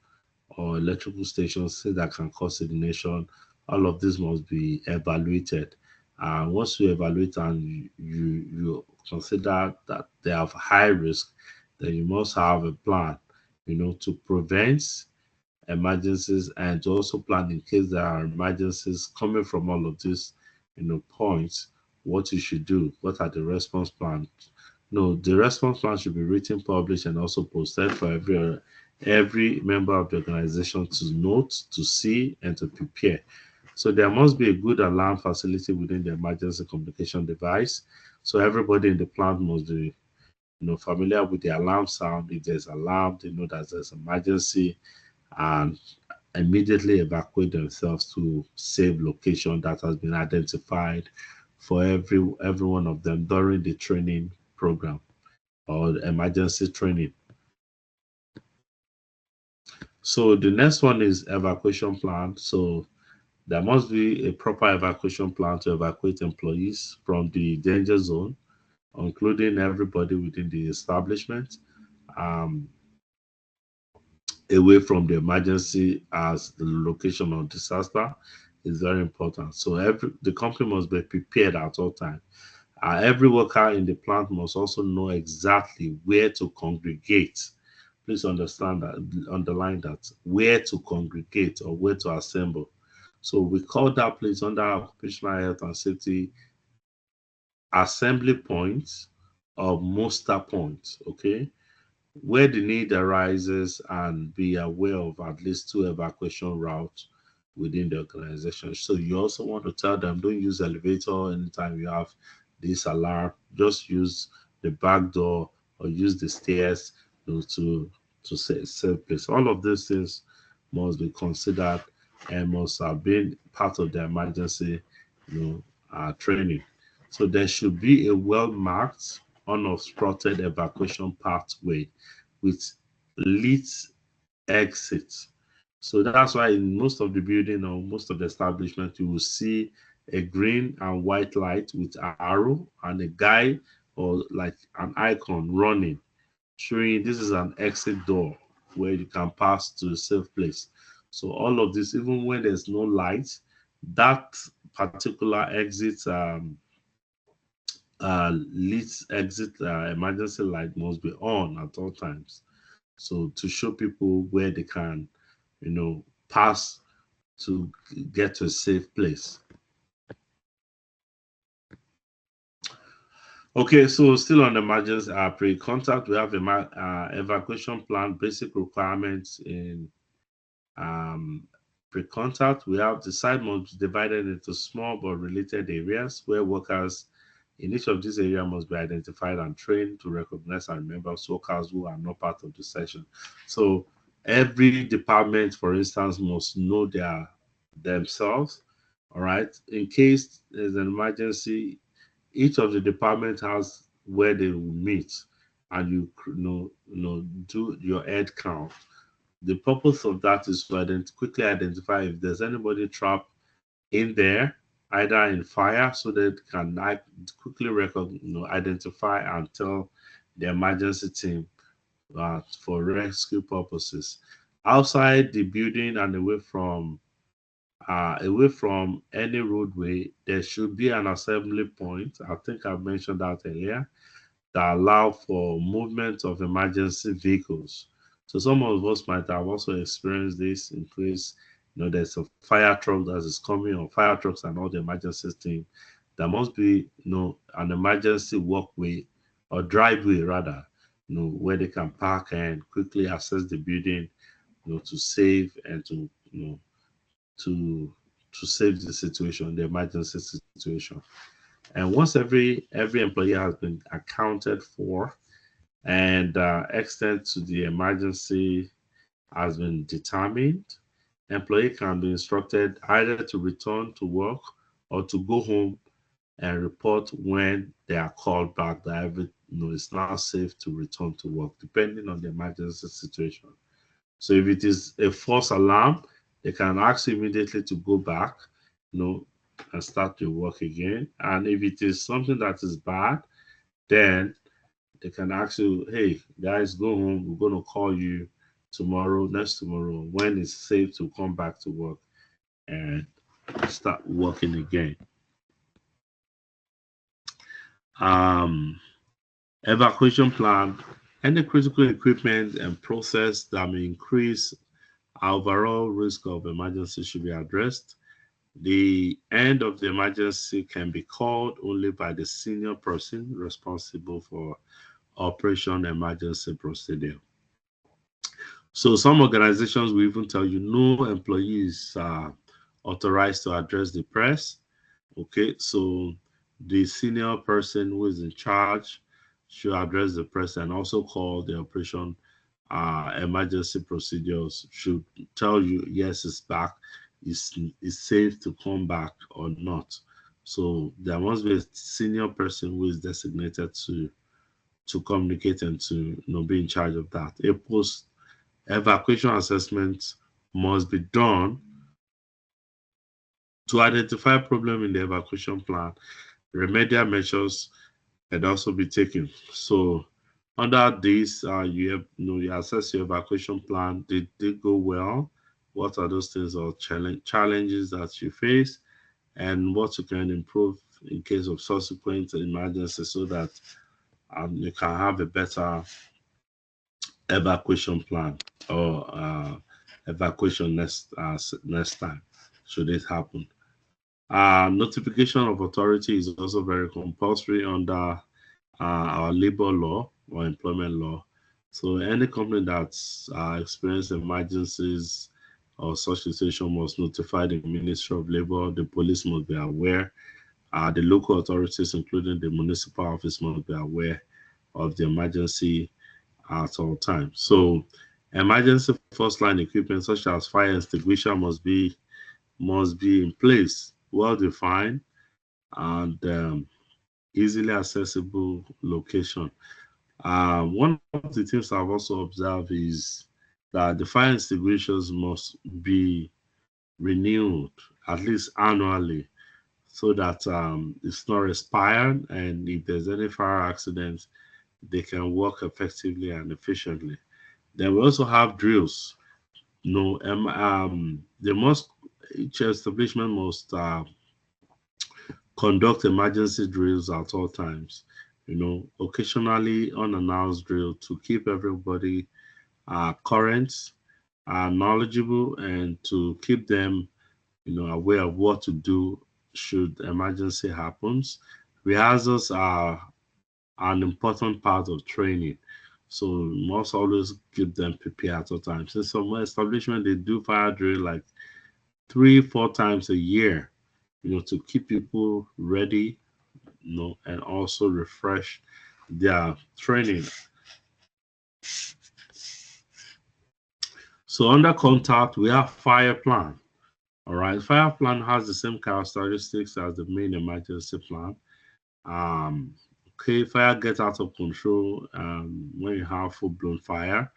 or electrical stations say that can cause ignition, all of this must be evaluated. And once you evaluate and you consider that they have high risk, then you must have a plan, to prevent emergencies and to also plan in case there are emergencies coming from all of these, points, what you should do, what are the response plans. No, the response plan should be written, published, and also posted for every member of the organization to note, to see, and to prepare. So there must be a good alarm facility within the emergency communication device. So everybody in the plant must be, familiar with the alarm sound. If there's alarm, they know that there's emergency and immediately evacuate themselves to safe location that has been identified for every one of them during the training program or the emergency training. So the next one is evacuation plan. So there must be a proper evacuation plan to evacuate employees from the danger zone, including everybody within the establishment. um, away from the emergency as the location of disaster is very important. So the company must be prepared at all times. Every worker in the plant must also know exactly where to congregate. Please understand that, underline that, where to congregate or where to assemble. So we call that place under occupational health and safety assembly points or muster points. Okay, where the need arises, and be aware of at least 2 evacuation routes within the organization. So you also want to tell them, don't use elevator anytime you have this alarm. Just use the back door or use the stairs, to save place. All of these things must be considered and must have been part of the emergency, you training. So there should be a well marked, unobstructed evacuation pathway with lit exits. So that's why in most of the building or most of the establishment, you will see a green and white light with an arrow and a guy or like an icon running, showing this is an exit door where you can pass to a safe place. So all of this, even when there's no light, that particular exit lit exit emergency light must be on at all times. So to show people where they can, pass to get to a safe place. Okay, so still on the emergency pre-contact, we have a evacuation plan, basic requirements in pre-contact. We have the site must be divided into small but related areas where workers in each of these areas must be identified and trained to recognize and remember workers who are not part of the session. So every department, for instance, must know themselves. All right. In case there's an emergency, each of the department has where they will meet, and do your head count. The purpose of that is to quickly identify if there's anybody trapped in there, either in fire, so that can quickly identify and tell the emergency team for rescue purposes. Outside the building and away from any roadway, there should be an assembly point. I think I mentioned that earlier, that allow for movement of emergency vehicles. So some of us might have also experienced this in case there's a fire truck that is coming, or fire trucks and all the emergency things. There must be an emergency walkway or driveway rather, where they can park and quickly access the building, to save and to save the situation, the emergency situation. And once every employee has been accounted for and extent to the emergency has been determined, employee can be instructed either to return to work or to go home and report when they are called back that it's now safe to return to work, depending on the emergency situation. So if it is a false alarm, they can ask you immediately to go back, and start your work again. And if it is something that is bad, then they can ask you, hey, guys, go home. We're going to call you next tomorrow, when it's safe to come back to work and start working again. Evacuation plan, any critical equipment and process that may increase our overall risk of emergency should be addressed. The end of the emergency can be called only by the senior person responsible for operation emergency procedure. So some organizations will even tell you no employees are authorized to address the press. Okay, so the senior person who is in charge should address the press and also call the operation emergency procedures, should tell you yes, it's back, it's safe to come back or not. So there must be a senior person who is designated to communicate and to be in charge of that. A post evacuation assessment must be done to identify problem in the evacuation plan. Remedial measures can also be taken. So Under this, you assess your evacuation plan. Did they go well? What are those things or challenges that you face, and what you can improve in case of subsequent emergency, so that you can have a better evacuation plan or evacuation next time, should it happen. Notification of authority is also very compulsory under our labor law or employment law. So any company that's experienced emergencies or such situation must notify the Ministry of Labor. The police must be aware. The local authorities, including the municipal office, must be aware of the emergency at all times. So emergency first line equipment such as fire extinguisher must be in place, well defined, and easily accessible location. One of the things I've also observed is that the fire extinguishers must be renewed at least annually, so that it's not expired, and if there's any fire accident, they can work effectively and efficiently. Then we also have drills. No, they must each establishment must conduct emergency drills at all times. Occasionally unannounced drill to keep everybody current, knowledgeable, and to keep them, aware of what to do should emergency happens. Rehearsals are an important part of training, so you must always keep them prepared at all times. In some establishment, they do fire drill like 3, 4 times a year, to keep people ready, and also refresh their training. So under contact, we have fire plan. All right, fire plan has the same characteristics as the main emergency plan. Um, okay, fire gets out of control when you have full-blown fire,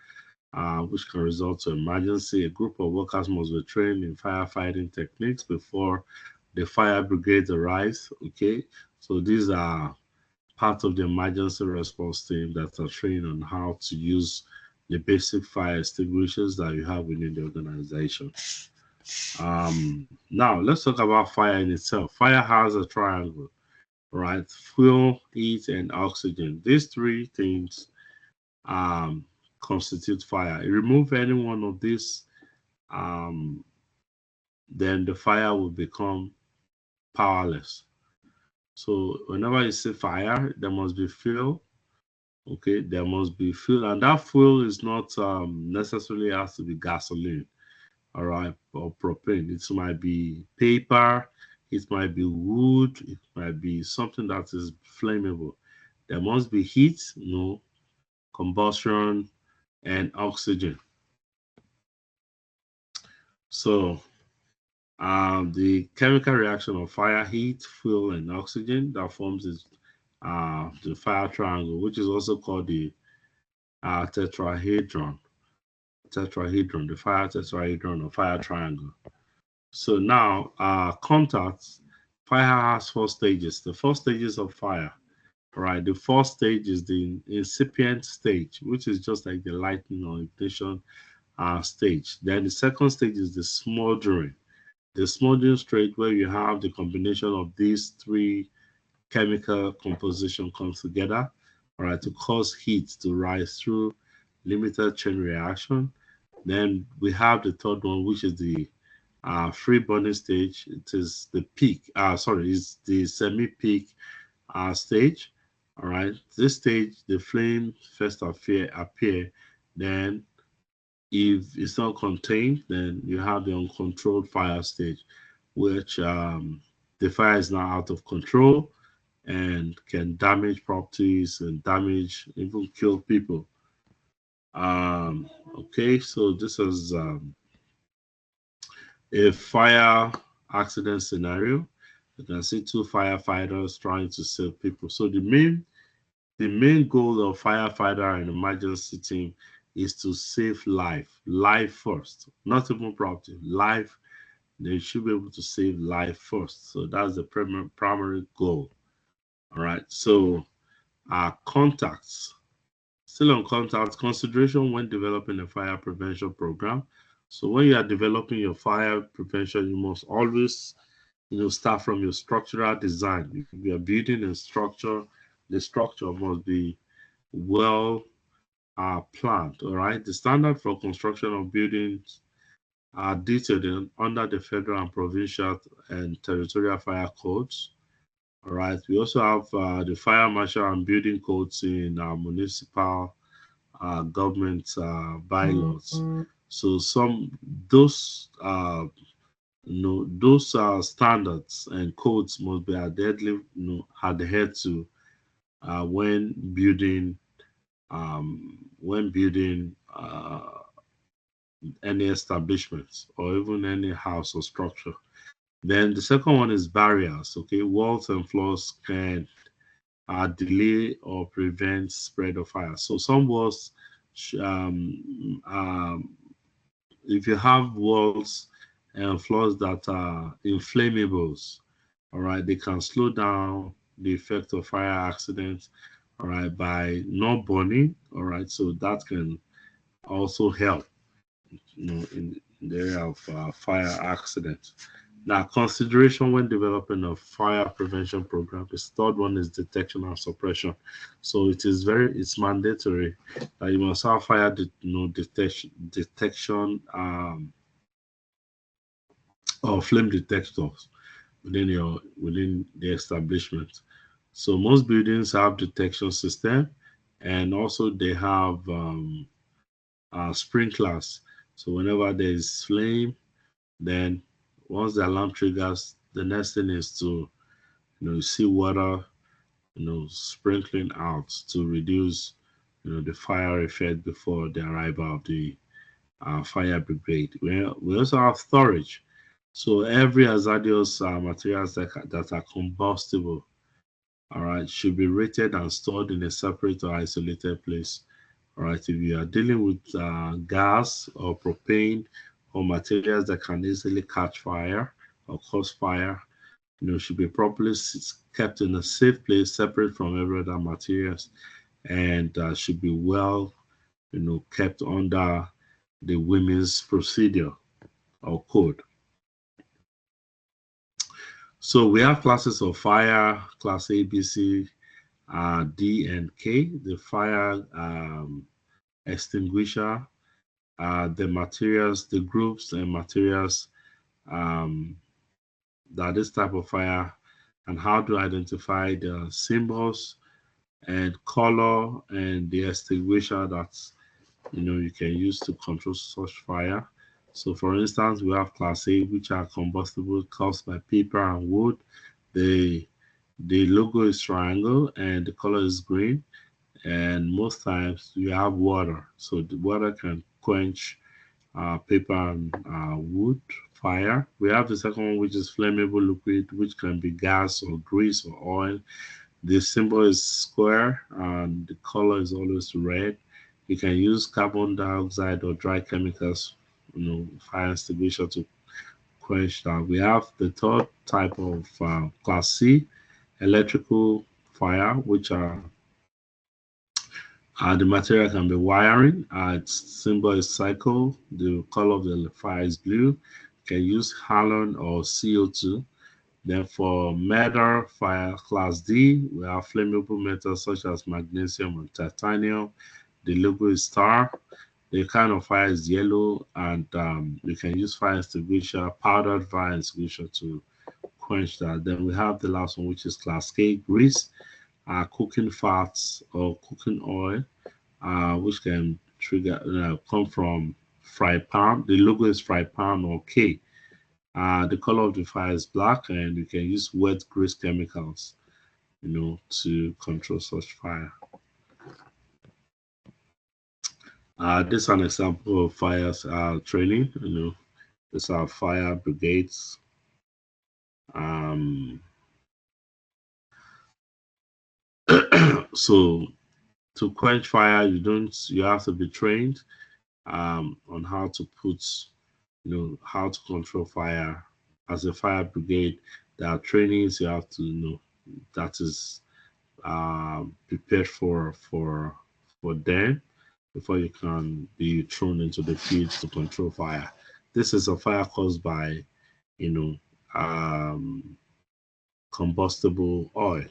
which can result to emergency. A group of workers must be trained in firefighting techniques before the fire brigade arrives. Okay, so these are part of the emergency response team that are trained on how to use the basic fire extinguishers that you have within the organization. Now, let's talk about fire in itself. Fire has a triangle, right? Fuel, heat, and oxygen. These three things um, constitute fire. You remove any one of these, um, then the fire will become powerless. So whenever you say fire, there must be fuel. Okay, there must be fuel, and that fuel is not necessarily has to be gasoline, all right, or propane. It might be paper, it might be wood, it might be something that is flammable. There must be heat, combustion, and oxygen. So the chemical reaction of fire, heat, fuel, and oxygen that forms the fire triangle, which is also called the the fire tetrahedron or fire triangle. So now, contacts. Fire has 4 stages. The 4 stages of fire, right? The first stage is the incipient stage, which is just like the lightning or ignition stage. Then the second stage is the smoldering. The smoldering stage, where you have the combination of these three chemical composition comes together, all right, to cause heat to rise through limited chain reaction. Then we have the third one, which is the free burning stage. It is the peak, it's the semi-peak stage. All right, this stage, the flame first appear, then if it's not contained, then you have the uncontrolled fire stage, which the fire is now out of control and can damage properties and damage, even kill people. Okay, so this is a fire accident scenario. You can see two firefighters trying to save people. So the main goal of firefighter and emergency team is to save life first, not even property, life. They should be able to save life first. So that's the primary goal. All right. So contacts. Still on contact consideration when developing a fire prevention program. So when you are developing your fire prevention, you must always start from your structural design. If you are building a structure, the structure must be well planned. All right. The standard for construction of buildings are detailed under the federal and provincial and territorial fire codes. All right. We also have the fire marshal and building codes in our municipal government bylaws. So some those those standards and codes must be adhered to when building any establishment or even any house or structure. Then the second one is barriers. Okay, walls and floors can delay or prevent spread of fire. So some walls, if you have walls and floors that are inflammables, all right, they can slow down the effect of fire accidents, all right, by not burning, all right. So that can also help, in the area of fire accidents. Now, consideration when developing a fire prevention program. The third one is detection and suppression. So it's mandatory that you must have fire detection or flame detectors within the establishment. So most buildings have detection system, and also they have sprinklers. So whenever there is flame, then once the alarm triggers, the next thing is to see water sprinkling out to reduce the fire effect before the arrival of the fire brigade. We also have storage. So every hazardous materials that are combustible, all right, should be rated and stored in a separate or isolated place. All right, if you are dealing with gas or propane or materials that can easily catch fire or cause fire, should be properly kept in a safe place, separate from every other materials, and should be well, kept under the women's procedure or code. So we have classes of fire, class A, B, C, D, and K. The fire extinguisher, the materials, the groups and materials um, that this type of fire, and how to identify the symbols and color and the extinguisher that you can use to control such fire. So for instance, we have class A, which are combustible caused by paper and wood. The the logo is triangle and the color is green. And most times you have water. So the water can quench paper and wood fire. We have the second one, which is flammable liquid, which can be gas or grease or oil. The symbol is square and the color is always red. You can use carbon dioxide or dry chemicals, fire extinguisher to quench that. We have the third type of class C, electrical fire, which are the material can be wiring. Its symbol is cycle. The color of the fire is blue. You can use halon or CO2. Then for metal fire class D, we have flammable metals such as magnesium and titanium. The logo is star. The kind of fire is yellow, and you can use fire extinguisher, powdered fire extinguisher to quench that. Then we have the last one, which is class K, grease, cooking fats or cooking oil, which can trigger come from fry pan. The logo is fry pan or K. The color of the fire is black, and you can use wet grease chemicals, to control such fire. This is an example of fire training. These are fire brigades. Um, so to quench fire, you have to be trained on how to how to control fire. As a fire brigade, there are trainings you have to that is prepared for for them before you can be thrown into the field to control fire. This is a fire caused by, you know, combustible oil.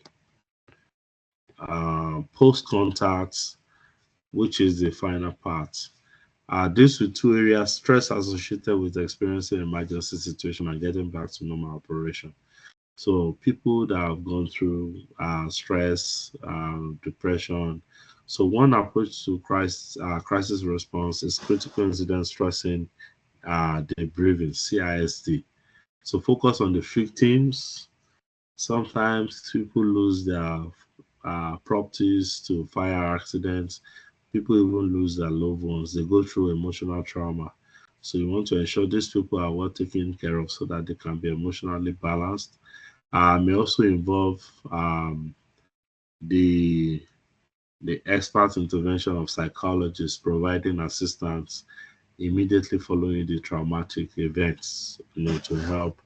Post contact, which is the final part. This with two areas: stress associated with experiencing emergency situation and getting back to normal operation. So people that have gone through stress, depression. So one approach to crisis response is critical incident stressing debriefing (CISD). So focus on the victims. Sometimes people lose their properties to fire accidents. People even lose their loved ones. They go through emotional trauma. So you want to ensure these people are well taken care of so that they can be emotionally balanced. May also involve the expert intervention of psychologists providing assistance immediately following the traumatic events, to help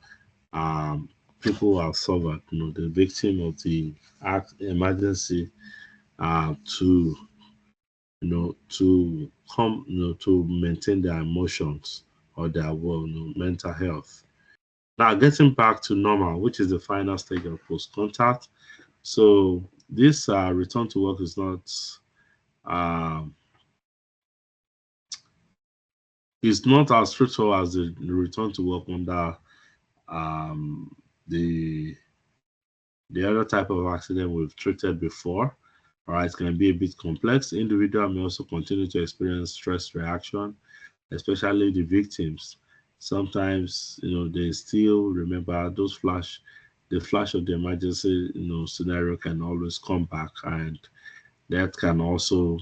um, people who have suffered, the victim of the emergency, to to come, to maintain their emotions or their mental health. Now, getting back to normal, which is the final stage of post contact. So this return to work is not um, as straightforward as the return to work under um, the other type of accident we've treated before. All right, it can be a bit complex. The individual may also continue to experience stress reaction, especially the victims. Sometimes, they still remember those the flash of the emergency, scenario can always come back, and that can also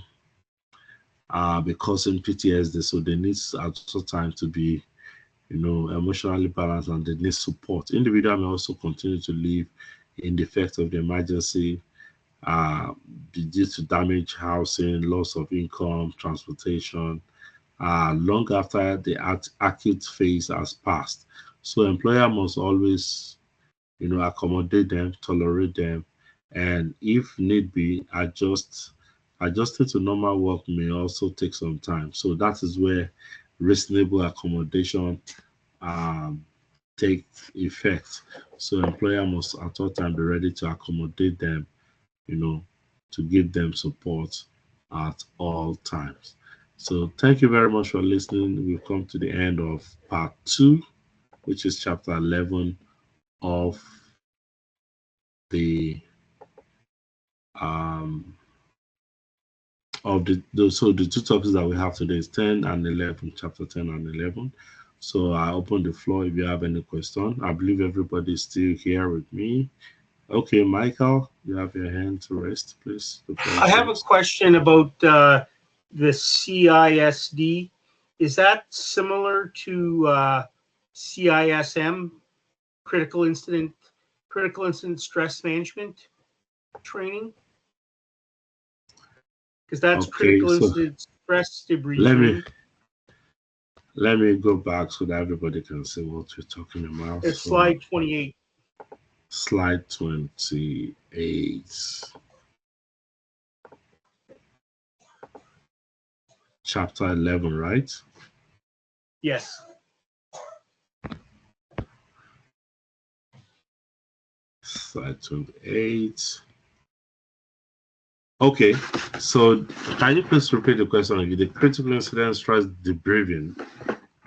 be causing PTSD. So they need also time to be, emotionally balanced, and they need support. Individual may also continue to live in the effect of the emergency, uh, due to damaged housing, loss of income, transportation, long after the acute phase has passed. So employer must always, accommodate them, tolerate them, and if need be, adjusting to normal work may also take some time. So that is where reasonable accommodation um, take effect. So employer must at all time be ready to accommodate them, you know, to give them support at all times. So thank you very much for listening. We've come to the end of part 2, which is chapter 11 of the um so the two topics that we have today is 10 and 11, chapter 10 and 11. So I open the floor if you have any question. I believe everybody is still here with me. Okay, Michael, you have your hand to raise, please. The floor I is have a yours. question about the CISD. Is that similar to CISM, critical incident stress management training? Because that's Okay, critical so incident stress let me debriefing. go back so that everybody can see what we're talking about. It's So slide 28. slide 28, chapter 11, right? Yes. Slide 28. Okay, so can you please repeat the question again? The critical incident stress debriefing.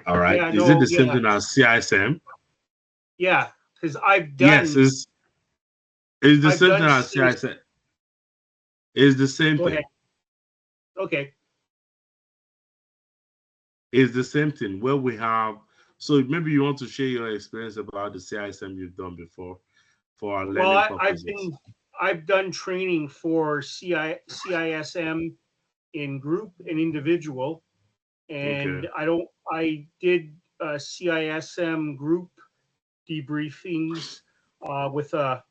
All right. Yeah, Is it no, the same yeah. thing as CISM? Yeah, because Yes, it's the I've same thing done as CS. CISM. It's the same Go ahead. thing. Okay. It's the same thing where we have. So maybe you want to share your experience about the CISM you've done before for our Well, learning purposes. I've done training for CISM in group and individual, Okay. and I did CISM group debriefings with a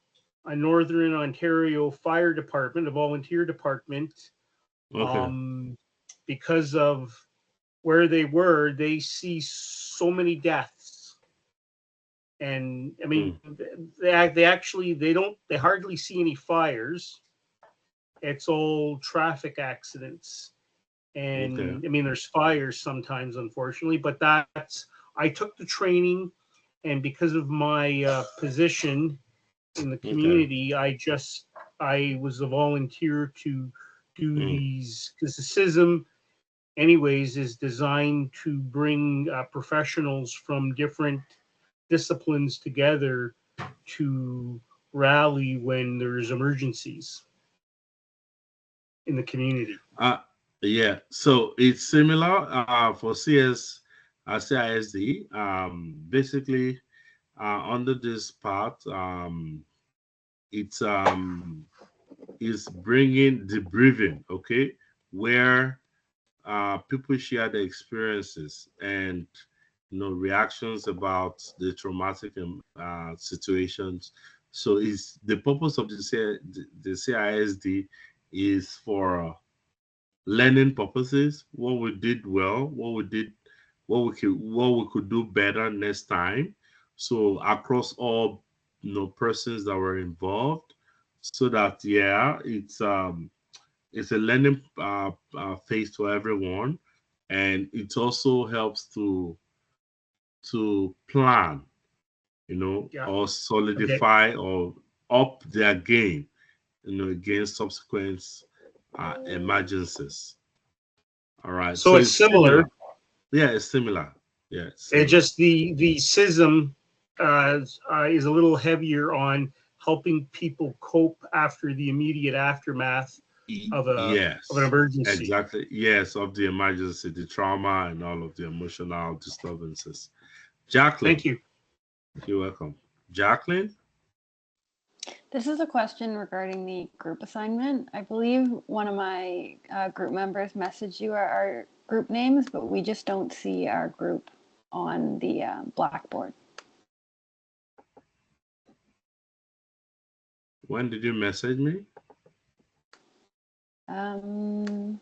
Northern Ontario Fire Department, a volunteer department, Okay. um, because of where they see so many deaths. And I mean, Mm, they hardly see any fires, it's all traffic accidents. Okay. And I mean, there's fires sometimes, unfortunately, but I took the training, and because of my position in the Okay. community, I was a volunteer to do Mm. these, because the CISM, anyways, is designed to bring professionals from different disciplines together to rally when there's emergencies in the community. Uh, yeah. So it's similar for CISD. Basically, under this part, it's is bringing debriefing. Okay, where people share their experiences and reactions about the traumatic situations. So is the purpose of the CISD is for learning purposes, what we did well, what we could do better next time. So across all persons that were involved, so that it's a learning phase for everyone, and it also helps to plan, Yeah. or Okay. solidify or up their game, against subsequent emergencies. All right. So So it's it's similar. similar. Yeah, it's similar. Yeah, it's It similar. just the CISM is a little heavier on helping people cope after the immediate aftermath of an Yes, emergency. exactly. Yes, of the emergency, the trauma, and all of the emotional disturbances. Thank Jacqueline, you. you're welcome. Jacqueline? This is a question regarding the group assignment. I believe one of my group members messaged you our group names, but we just don't see our group on the Blackboard. When did you message me? Oh,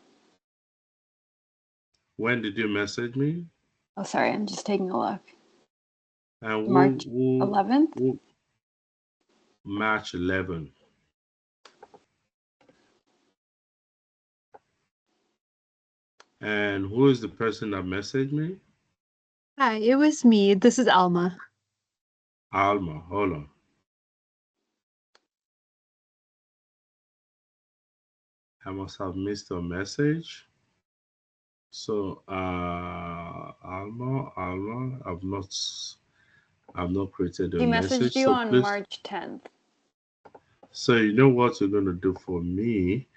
When did you message me? sorry, I'm just taking a look. And March 11th? who March 11? And who is the person that messaged me? Hi, it was me. This is Alma. Alma. Hold on. I must have missed a message. So, Alma, I've not created a She message. messaged you So on please, March 10th. so you know what you're going to do for me.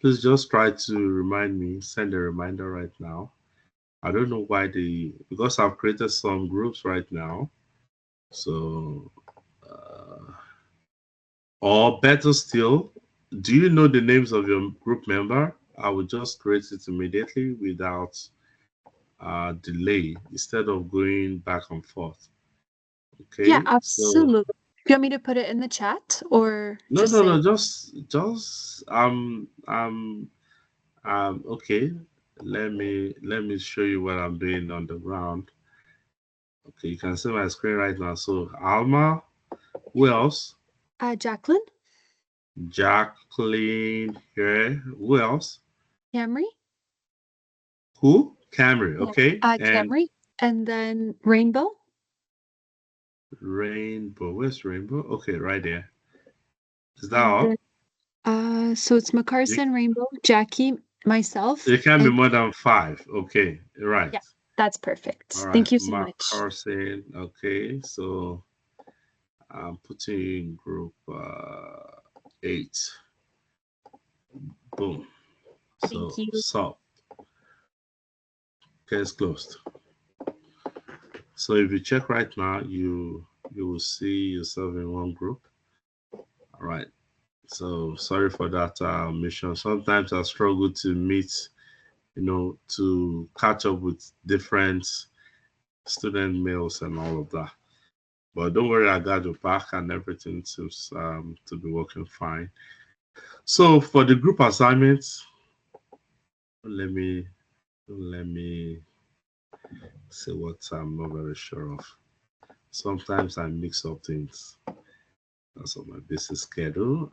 Please just try to remind me, send a reminder right now. I don't know why because I've created some groups right now. So, or better still, do you know the names of your group member? I will just create it immediately without delay instead of going back and forth. Yeah, Okay, so absolutely. Do you want me to put it in the chat or no, just no, say? no, just okay. Let me show you what I'm doing on the ground. Okay, you can see my screen right now. So Alma, who else? Jacqueline, Jacqueline here. Who else? Camry, Who? Camry. yeah, Okay, and Camry, and then Rainbow. Rainbow. Where's Rainbow? Okay, right there. Is that And then, all? so it's You, McCarson, Rainbow, Jackie, myself, it can be and more than five. Okay, right. yeah, that's perfect. All right, Thank you so Mark much. Carson. Okay, so I'm putting you in group 8. Boom. Thank So, you. case closed. So if you check right now, you will see yourself in one group. All right. So sorry for that mission. Sometimes I struggle to meet, to catch up with different student mails and all of that. But don't worry, I got your back and everything seems to be working fine. So for the group assignments, let me say what I'm not very sure of. Sometimes I mix up things. That's on my busy schedule.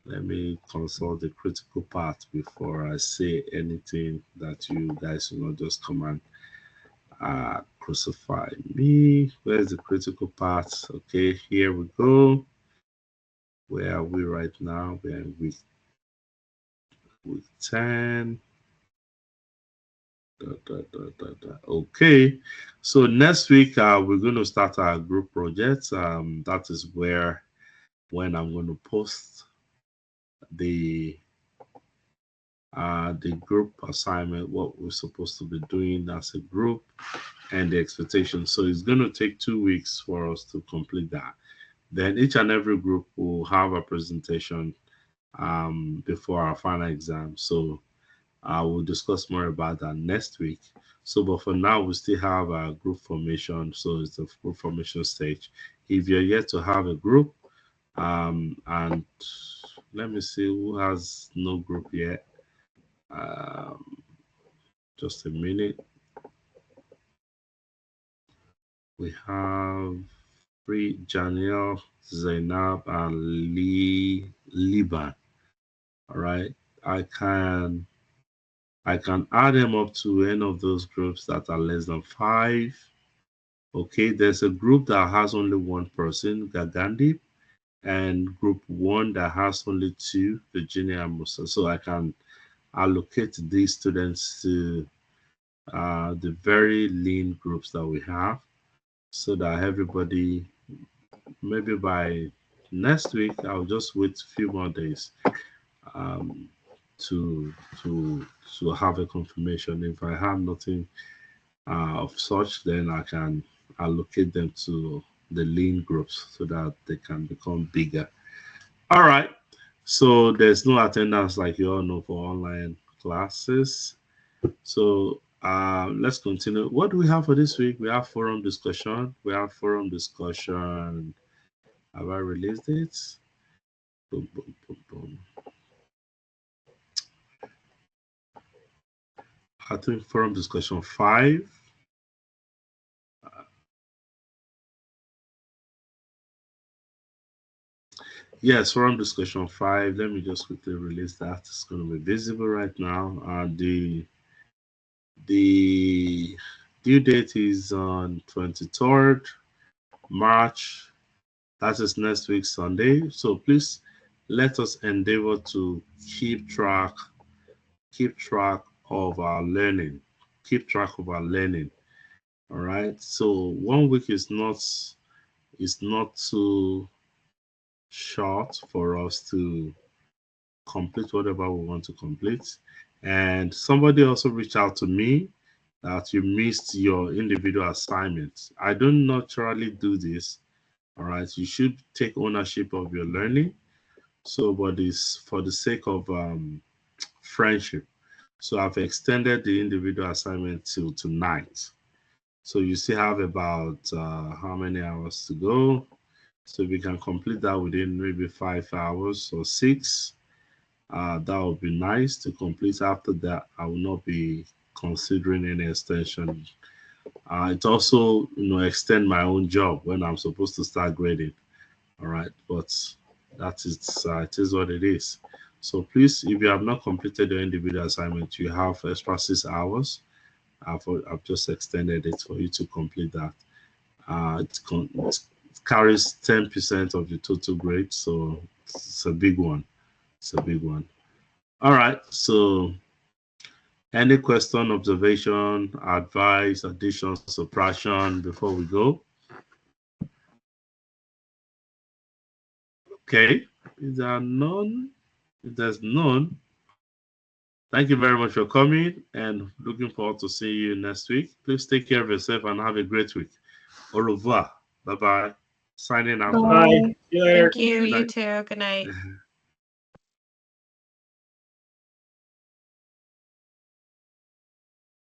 Let me consult the critical part before I say anything that you guys will not just come and crucify me. Where's the critical part? Okay, here we go. Where are we right now? We're in week 10. Okay, so next week we're going to start our group project. That is when I'm going to post the group assignment, what we're supposed to be doing as a group, and the expectation. So it's going to take 2 weeks for us to complete that. Then each and every group will have a presentation before our final exam. So we'll discuss more about that next week. So, but for now, we still have a group formation. So it's the group formation stage. If you're yet to have a group, and let me see who has no group yet. Just a minute. We have Free, Janiel, Zainab, and Liban. All right. I can add them up to any of those groups that are less than 5. Okay, there's a group that has only 1 person, Gagandi, and group 1 that has only 2, Virginia and Musa. So I can allocate these students to the very lean groups that we have, so that everybody, maybe by next week, I'll just wait a few more days um, to have a confirmation. If I have nothing of such, then I can allocate them to the lean groups so that they can become bigger. All right. So there's no attendance, like you all know, for online classes. So let's continue. What do we have for this week? We have forum discussion. We have forum discussion. Have I released it? Boom, boom, boom, boom. I think forum discussion 5. Yes, forum discussion 5. Let me just quickly release that. It's going to be visible right now. The due date is on 23rd March. That is next week, Sunday. So please let us endeavor to keep track of our learning. Keep track of our learning. All right. So 1 week is not too short for us to complete whatever we want to complete. And somebody also reached out to me that you missed your individual assignments. I don't naturally do this. All right. You should take ownership of your learning. So, but it's for the sake of friendship. So I've extended the individual assignment till tonight. So you still have about how many hours to go? So if we can complete that within maybe 5 hours or 6, that would be nice to complete. After that, I will not be considering any extension. It also, extend my own job when I'm supposed to start grading. All right, but that is it is what it is. So please, if you have not completed your individual assignment, you have extra 6 hours. I've just extended it for you to complete that. It carries 10% of the total grade, so it's a big one. It's a big one. All right. So, any question, observation, advice, addition, subtraction before we go? Okay. Is there none? If there's none, thank you very much for coming and looking forward to seeing you next week. Please take care of yourself and have a great week. Au revoir. Bye bye. Signing out. Bye. Bye. See you later. Thank you. You Night. too. Good night.